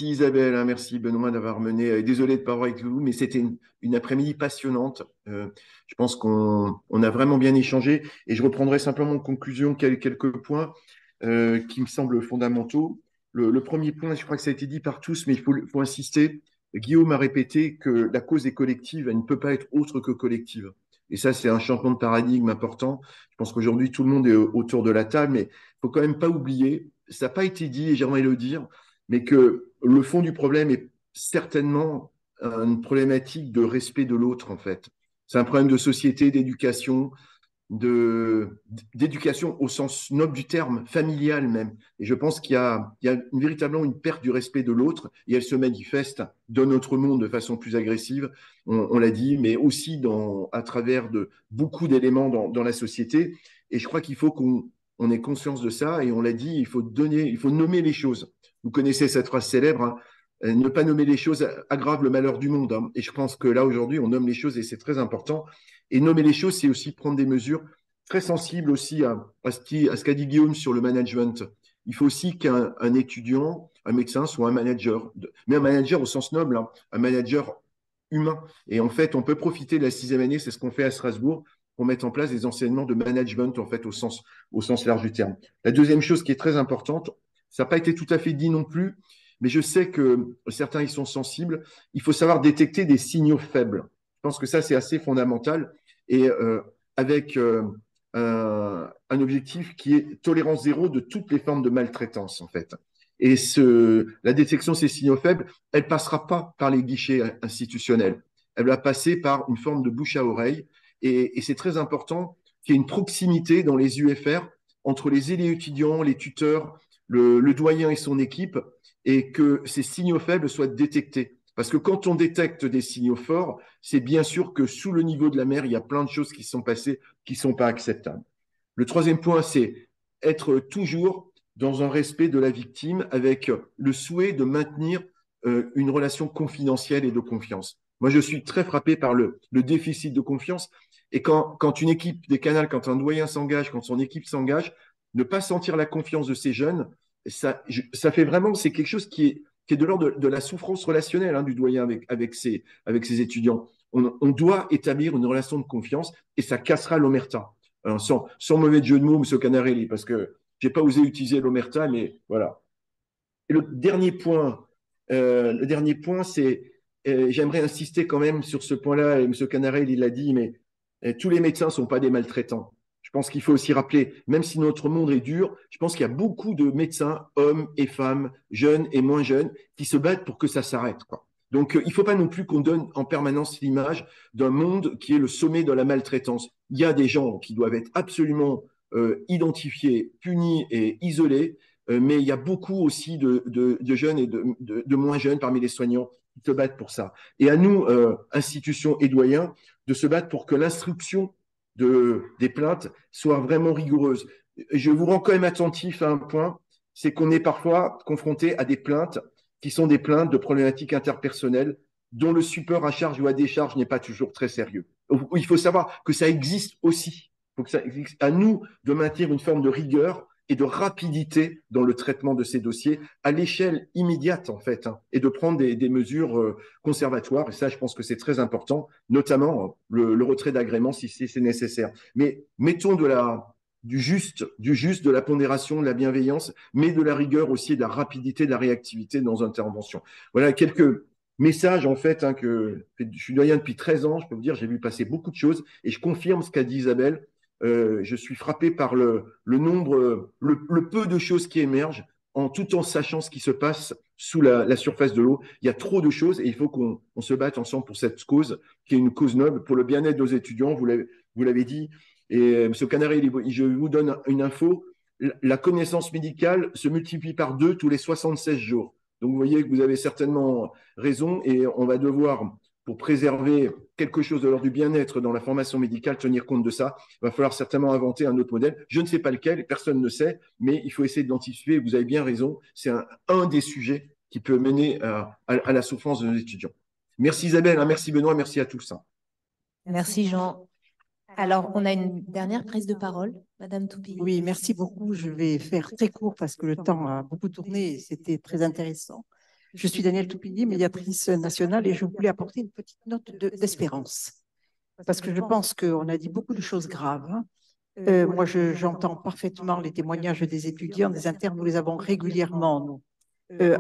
Isabelle, merci Benoît d'avoir mené. Désolé de ne pas avoir avec vous, mais c'était une après-midi passionnante. Je pense qu'on a vraiment bien échangé et je reprendrai simplement en conclusion quelques points qui me semblent fondamentaux. le premier point, je crois que ça a été dit par tous, mais faut insister. Guillaume a répété que la cause est collective, elle ne peut pas être autre que collective. Et ça, c'est un changement de paradigme important. Je pense qu'aujourd'hui, tout le monde est autour de la table, mais il faut quand même pas oublier, ça n'a pas été dit, et j'aimerais le dire, mais que le fond du problème est certainement une problématique de respect de l'autre, en fait. C'est un problème de société, d'éducation, d'éducation au sens noble du terme, familial même. Et je pense qu'il y a véritablement une perte du respect de l'autre, et elle se manifeste dans notre monde de façon plus agressive, on l'a dit, mais aussi à travers de beaucoup d'éléments dans la société. Et je crois qu'il faut qu'on ait conscience de ça, et on l'a dit, il faut nommer les choses. Vous connaissez cette phrase célèbre, hein, ne pas nommer les choses aggrave le malheur du monde. Hein. Et je pense que là, aujourd'hui, on nomme les choses et c'est très important. Et nommer les choses, c'est aussi prendre des mesures très sensibles aussi à ce qu'a dit Guillaume sur le management. Il faut aussi qu'un étudiant, un médecin soit un manager, mais un manager au sens noble, hein, un manager humain. Et en fait, on peut profiter de la 6e année, c'est ce qu'on fait à Strasbourg, pour mettre en place des enseignements de management, en fait, au sens large du terme. La deuxième chose qui est très importante, ça n'a pas été tout à fait dit non plus, mais je sais que certains y sont sensibles. Il faut savoir détecter des signaux faibles. Je pense que ça, c'est assez fondamental. Et avec un objectif qui est tolérance zéro de toutes les formes de maltraitance, en fait. Et la détection de ces signaux faibles, elle ne passera pas par les guichets institutionnels. Elle va passer par une forme de bouche à oreille. Et c'est très important qu'il y ait une proximité dans les UFR entre les élèves étudiants, les tuteurs, le doyen et son équipe, et que ces signaux faibles soient détectés. Parce que quand on détecte des signaux forts, c'est bien sûr que sous le niveau de la mer, il y a plein de choses qui sont passées qui ne sont pas acceptables. Le troisième point, c'est être toujours dans un respect de la victime avec le souhait de maintenir une relation confidentielle et de confiance. Moi, je suis très frappé par le déficit de confiance. Et quand une équipe des canals, quand un doyen s'engage, quand son équipe s'engage, ne pas sentir la confiance de ces jeunes, ça fait vraiment, c'est quelque chose qui est de l'ordre de la souffrance relationnelle, hein, du doyen avec ses étudiants. On doit établir une relation de confiance et ça cassera l'omerta. Sans mauvais jeu de mots, M. Canarelli, parce que je n'ai pas osé utiliser l'omerta, mais voilà. Et le dernier point, c'est, j'aimerais insister quand même sur ce point-là, et M. Canarelli l'a dit, mais tous les médecins ne sont pas des maltraitants. Je pense qu'il faut aussi rappeler, même si notre monde est dur, je pense qu'il y a beaucoup de médecins, hommes et femmes, jeunes et moins jeunes, qui se battent pour que ça s'arrête, quoi. Donc, il ne faut pas non plus qu'on donne en permanence l'image d'un monde qui est le sommet de la maltraitance. Il y a des gens qui doivent être absolument identifiés, punis et isolés, mais il y a beaucoup aussi de jeunes et de moins jeunes parmi les soignants qui se battent pour ça. Et à nous, institutions et doyens, de se battre pour que l'instruction des plaintes soit vraiment rigoureuse. Je vous rends quand même attentif à un point, c'est qu'on est parfois confronté à des plaintes qui sont des plaintes de problématiques interpersonnelles dont le support à charge ou à décharge n'est pas toujours très sérieux. Il faut savoir que ça existe aussi. Il faut que ça existe. À nous de maintenir une forme de rigueur et de rapidité dans le traitement de ces dossiers à l'échelle immédiate, en fait, hein, et de prendre des mesures conservatoires. Et ça, je pense que c'est très important, notamment le retrait d'agrément si c'est nécessaire. Mais mettons du juste, de la pondération, de la bienveillance, mais de la rigueur aussi et de la rapidité, de la réactivité dans l'intervention. Voilà quelques messages, en fait, hein, que je suis doyen depuis 13 ans, je peux vous dire, j'ai vu passer beaucoup de choses, et je confirme ce qu'a dit Isabelle. Je suis frappé par le nombre, le peu de choses qui émergent, tout en sachant ce qui se passe sous la surface de l'eau. Il y a trop de choses et il faut qu'on se batte ensemble pour cette cause, qui est une cause noble, pour le bien-être de nos étudiants, vous l'avez dit. Et M. Canarelli, je vous donne une info, la connaissance médicale se multiplie par 2 tous les 76 jours. Donc vous voyez que vous avez certainement raison et on va devoir, pour préserver quelque chose de l'ordre du bien-être dans la formation médicale, tenir compte de ça. Il va falloir certainement inventer un autre modèle. Je ne sais pas lequel, personne ne sait, mais il faut essayer d'anticiper. Vous avez bien raison, c'est un des sujets qui peut mener à la souffrance de nos étudiants. Merci Isabelle, hein, merci Benoît, merci à tous. Hein. Merci Jean. Alors, on a une dernière prise de parole, Madame Toupilly. Oui, merci beaucoup. Je vais faire très court parce que le temps a beaucoup tourné et c'était très intéressant. Je suis Danielle Toupilly, médiatrice nationale, et je voulais apporter une petite note d'espérance. Parce que je pense qu'on a dit beaucoup de choses graves. Moi, j'entends parfaitement les témoignages des étudiants, des internes. Nous les avons régulièrement, nous,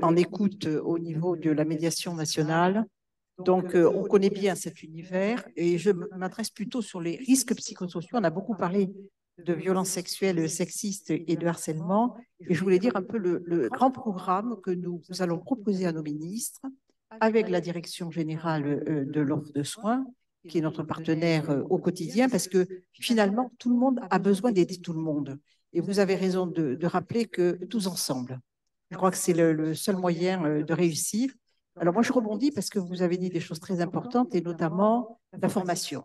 en écoute au niveau de la médiation nationale. Donc, on connaît bien cet univers et je m'adresse plutôt sur les risques psychosociaux. On a beaucoup parlé de violences sexuelles, sexistes et de harcèlement. Et je voulais dire un peu le grand programme que nous allons proposer à nos ministres avec la Direction générale de l'offre de soins, qui est notre partenaire au quotidien, parce que finalement, tout le monde a besoin d'aider tout le monde. Et vous avez raison de rappeler que tous ensemble, je crois que c'est le seul moyen de réussir. Alors moi, je rebondis parce que vous avez dit des choses très importantes, et notamment la formation.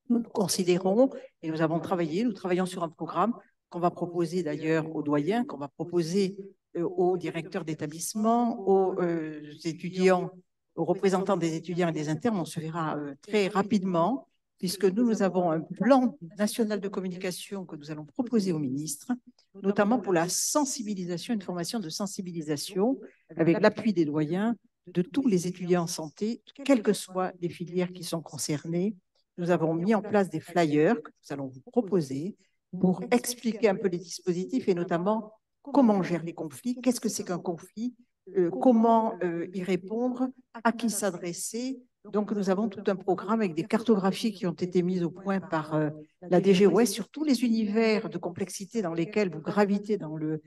Nous considérons, et nous travaillons sur un programme qu'on va proposer d'ailleurs aux doyens, qu'on va proposer aux directeurs d'établissement, aux étudiants, aux représentants des étudiants et des internes. On se verra très rapidement, puisque nous avons un plan national de communication que nous allons proposer aux ministres, notamment pour la sensibilisation, une formation de sensibilisation avec l'appui des doyens de tous les étudiants en santé, quelles que soient les filières qui sont concernées. Nous avons mis en place des flyers que nous allons vous proposer pour expliquer un peu les dispositifs et notamment comment on gère les conflits, qu'est-ce que c'est qu'un conflit, comment y répondre, à qui s'adresser. Donc, nous avons tout un programme avec des cartographies qui ont été mises au point par la DGOS sur tous les univers de complexité dans lesquels vous gravitez dans le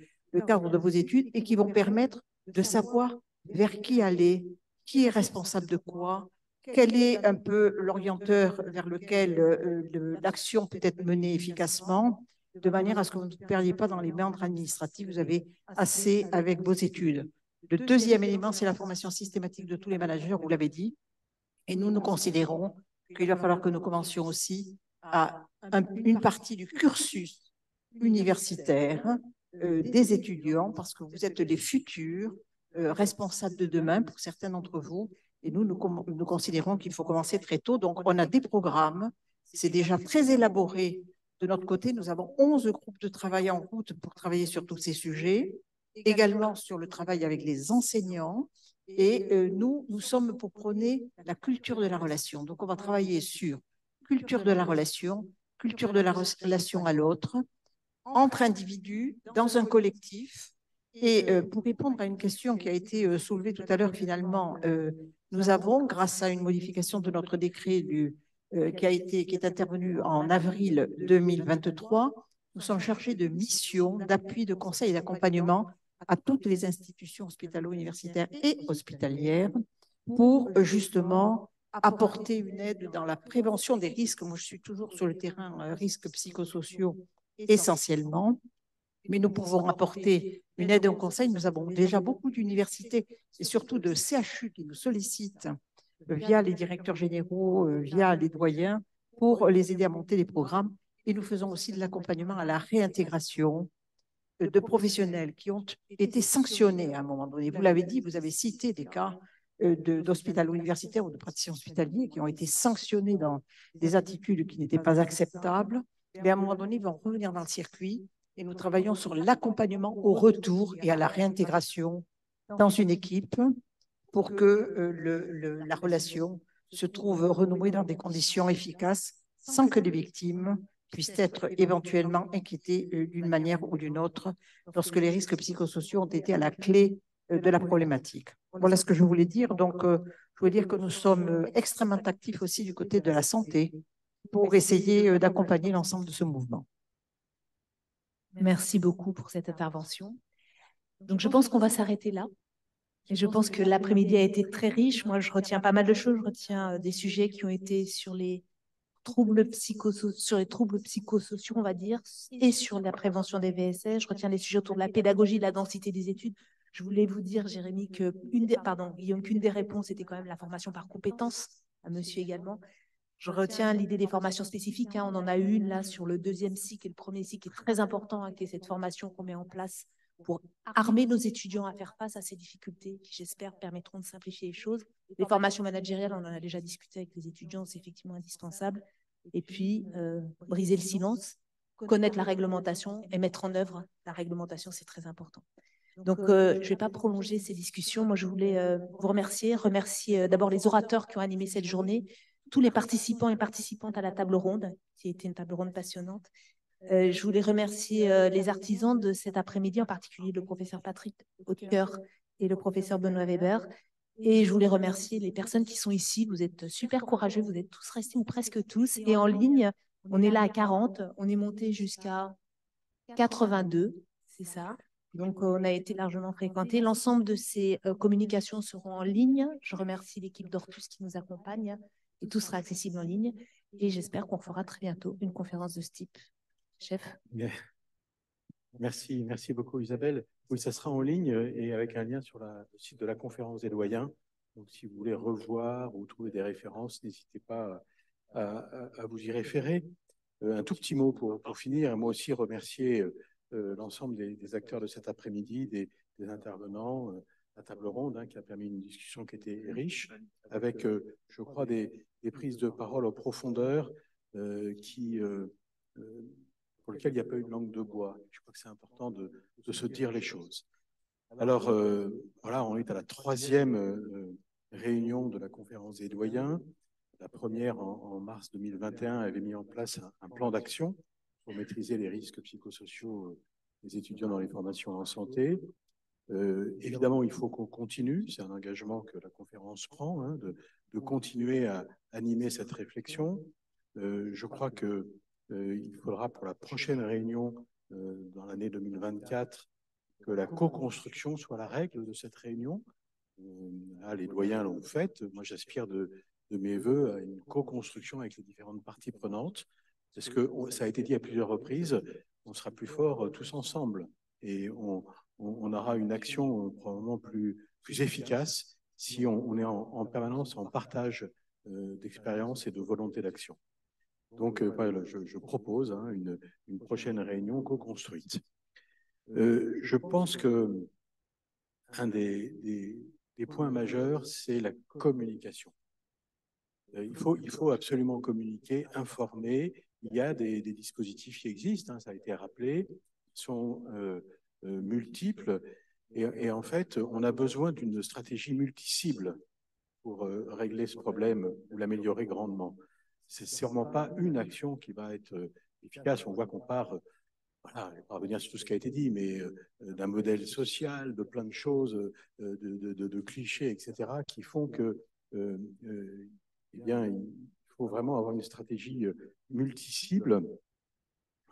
cadre de vos études et qui vont permettre de savoir vers qui aller, qui est responsable de quoi, quel est un peu l'orienteur vers lequel l'action peut être menée efficacement, de manière à ce que vous ne perdiez pas dans les méandres administratifs. Vous avez assez avec vos études. Le deuxième élément, c'est la formation systématique de tous les managers, vous l'avez dit. Et nous considérons qu'il va falloir que nous commencions aussi à une partie du cursus universitaire des étudiants, parce que vous êtes les futurs responsables de demain pour certains d'entre vous. Et nous considérons qu'il faut commencer très tôt. Donc, on a des programmes. C'est déjà très élaboré de notre côté. Nous avons 11 groupes de travail en route pour travailler sur tous ces sujets, également sur le travail avec les enseignants. Et nous sommes pour prôner la culture de la relation. Donc, on va travailler sur culture de la relation à l'autre, entre individus, dans un collectif. Et pour répondre à une question qui a été soulevée tout à l'heure, finalement, nous avons, grâce à une modification de notre décret qui est intervenu en avril 2023, nous sommes chargés de mission, d'appui, de conseil et d'accompagnement à toutes les institutions hospitalo-universitaires et hospitalières pour justement apporter une aide dans la prévention des risques. Moi, je suis toujours sur le terrain risques psychosociaux essentiellement, mais nous pouvons apporter une aide et un conseil. Nous avons déjà beaucoup d'universités et surtout de CHU qui nous sollicitent via les directeurs généraux, via les doyens, pour les aider à monter les programmes. Et nous faisons aussi de l'accompagnement à la réintégration de professionnels qui ont été sanctionnés à un moment donné. Vous l'avez dit, vous avez cité des cas d'hospitalo-universitaires ou de praticiens hospitaliers qui ont été sanctionnés dans des attitudes qui n'étaient pas acceptables, mais à un moment donné, ils vont revenir dans le circuit. Et nous travaillons sur l'accompagnement au retour et à la réintégration dans une équipe pour que la relation se trouve renouée dans des conditions efficaces sans que les victimes puissent être éventuellement inquiétées d'une manière ou d'une autre lorsque les risques psychosociaux ont été à la clé de la problématique. Voilà ce que je voulais dire. Donc, je voulais dire que nous sommes extrêmement actifs aussi du côté de la santé pour essayer d'accompagner l'ensemble de ce mouvement. Merci beaucoup pour cette intervention. Donc, je pense qu'on va s'arrêter là. Et je pense que l'après-midi a été très riche. Moi, je retiens pas mal de choses. Je retiens des sujets qui ont été sur les troubles psychosociaux, on va dire, et sur la prévention des VSS. Je retiens les sujets autour de la pédagogie, de la densité des études. Je voulais vous dire, Jérémy, Guillaume, qu'une des réponses était quand même la formation par compétences, à monsieur également. Je retiens l'idée des formations spécifiques. On en a une là sur le deuxième cycle et le premier cycle qui est très important, qui est cette formation qu'on met en place pour armer nos étudiants à faire face à ces difficultés qui, j'espère, permettront de simplifier les choses. Les formations managériales, on en a déjà discuté avec les étudiants, c'est effectivement indispensable. Et puis, briser le silence, connaître la réglementation et mettre en œuvre la réglementation, c'est très important. Donc, je ne vais pas prolonger ces discussions. Moi, je voulais vous remercier d'abord les orateurs qui ont animé cette journée, tous les participants et participantes à la table ronde, qui a été une table ronde passionnante. Je voulais remercier les artisans de cet après-midi, en particulier le professeur Patrick Hautecoeur, et le professeur Benoît Weber. Et je voulais remercier les personnes qui sont ici. Vous êtes super courageux, vous êtes tous restés ou presque tous. Et en ligne, on est là à 40, on est monté jusqu'à 82, c'est ça. Donc, on a été largement fréquenté. L'ensemble de ces communications seront en ligne. Je remercie l'équipe d'Ortus qui nous accompagne et tout sera accessible en ligne. Et j'espère qu'on fera très bientôt une conférence de ce type. Chef. Merci beaucoup Isabelle. Oui, ça sera en ligne et avec un lien sur le site de la conférence des doyens. Donc, si vous voulez revoir ou trouver des références, n'hésitez pas à vous y référer. Un tout petit mot pour finir. Moi aussi, remercier l'ensemble des acteurs de cet après-midi, des intervenants, la table ronde qui a permis une discussion qui était riche, avec, je crois, des prises de parole en profondeur pour lesquelles il n'y a pas eu de langue de bois. Je crois que c'est important de se dire les choses. Alors, voilà, on est à la 3e réunion de la conférence des doyens. La première, en mars 2021, avait mis en place un plan d'action pour maîtriser les risques psychosociaux des étudiants dans les formations en santé. Évidemment, il faut qu'on continue, c'est un engagement que la conférence prend, de continuer à animer cette réflexion. Je crois qu'il faudra pour la prochaine réunion dans l'année 2024 que la co-construction soit la règle de cette réunion. Les doyens l'ont faite. Moi, j'aspire de mes voeux à une co-construction avec les différentes parties prenantes, parce que ça a été dit à plusieurs reprises, on sera plus forts tous ensemble et on aura une action probablement plus efficace si on est en permanence en partage d'expérience et de volonté d'action. Donc, voilà, je propose une prochaine réunion co-construite. Je pense que un des points majeurs, c'est la communication. Il faut absolument communiquer, informer. Il y a des dispositifs qui existent, ça a été rappelé, sont multiples. Et en fait, on a besoin d'une stratégie multi-cible pour régler ce problème ou l'améliorer grandement. C'est sûrement pas une action qui va être efficace. On voit qu'on part, voilà, je ne vais pas revenir sur tout ce qui a été dit, mais d'un modèle social, de plein de choses, de clichés, etc., qui font que eh bien, il faut vraiment avoir une stratégie multi-cible,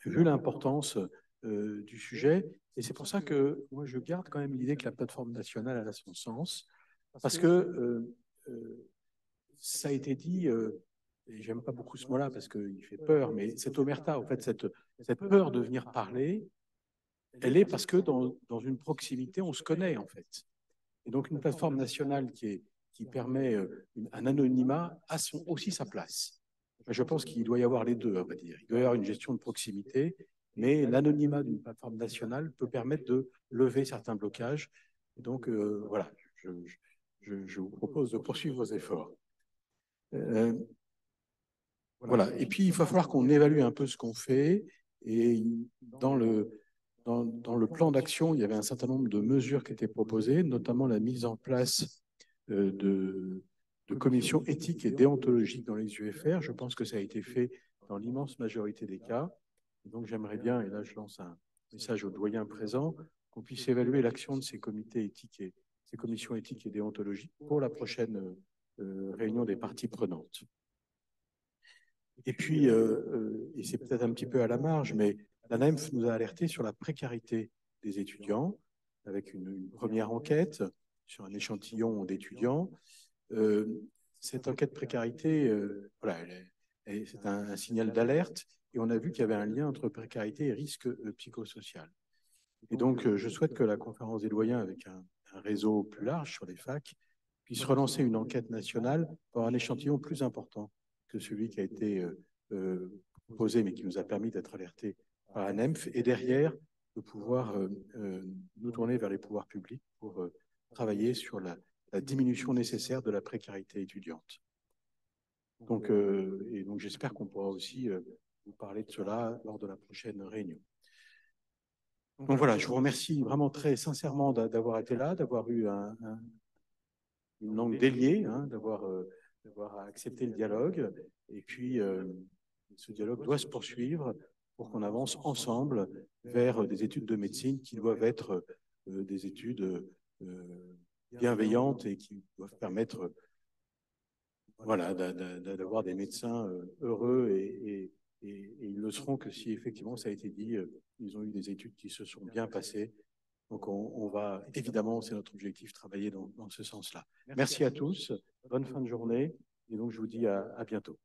vu l'importance du sujet. Et c'est pour ça que moi, je garde quand même l'idée que la plateforme nationale elle a son sens, parce que ça a été dit, et j'aime pas beaucoup ce mot-là parce qu'il fait peur, mais cette omerta, en fait, cette peur de venir parler, elle est parce que dans une proximité, on se connaît, en fait. Et donc, une plateforme nationale qui permet un anonymat a aussi sa place. Je pense qu'il doit y avoir les deux, on va dire. Il doit y avoir une gestion de proximité, mais l'anonymat d'une plateforme nationale peut permettre de lever certains blocages. Et donc, voilà, je vous propose de poursuivre vos efforts. Voilà. Et puis, il va falloir qu'on évalue un peu ce qu'on fait. Et dans le plan d'action, il y avait un certain nombre de mesures qui étaient proposées, notamment la mise en place de commissions éthiques et déontologiques dans les UFR. Je pense que ça a été fait dans l'immense majorité des cas. Et donc, j'aimerais bien, et là, je lance un message aux doyens présents, qu'on puisse évaluer l'action de ces comités éthiques et ces commissions éthiques et déontologiques pour la prochaine réunion des parties prenantes. Et puis, et c'est peut-être un petit peu à la marge, mais la NEMF nous a alerté sur la précarité des étudiants avec une première enquête sur un échantillon d'étudiants. Cette enquête précarité, voilà, c'est un signal d'alerte et on a vu qu'il y avait un lien entre précarité et risque psychosocial. Et donc, je souhaite que la conférence des doyens, avec un réseau plus large sur les facs, puisse relancer une enquête nationale pour un échantillon plus important que celui qui a été posé, mais qui nous a permis d'être alertés par la NEMF, et derrière, de pouvoir nous tourner vers les pouvoirs publics pour travailler sur la diminution nécessaire de la précarité étudiante. Donc, j'espère qu'on pourra aussi vous parler de cela lors de la prochaine réunion. Donc voilà, je vous remercie vraiment très sincèrement d'avoir été là, d'avoir eu une langue déliée, d'avoir accepté le dialogue. Et puis, ce dialogue doit se poursuivre pour qu'on avance ensemble vers des études de médecine qui doivent être des études bienveillantes et qui doivent permettre voilà, d'avoir des médecins heureux et ils le seront que si effectivement, ça a été dit, ils ont eu des études qui se sont bien passées. Donc on va évidemment, c'est notre objectif, travailler dans ce sens-là. Merci à tous, bonne fin de journée et donc je vous dis à bientôt.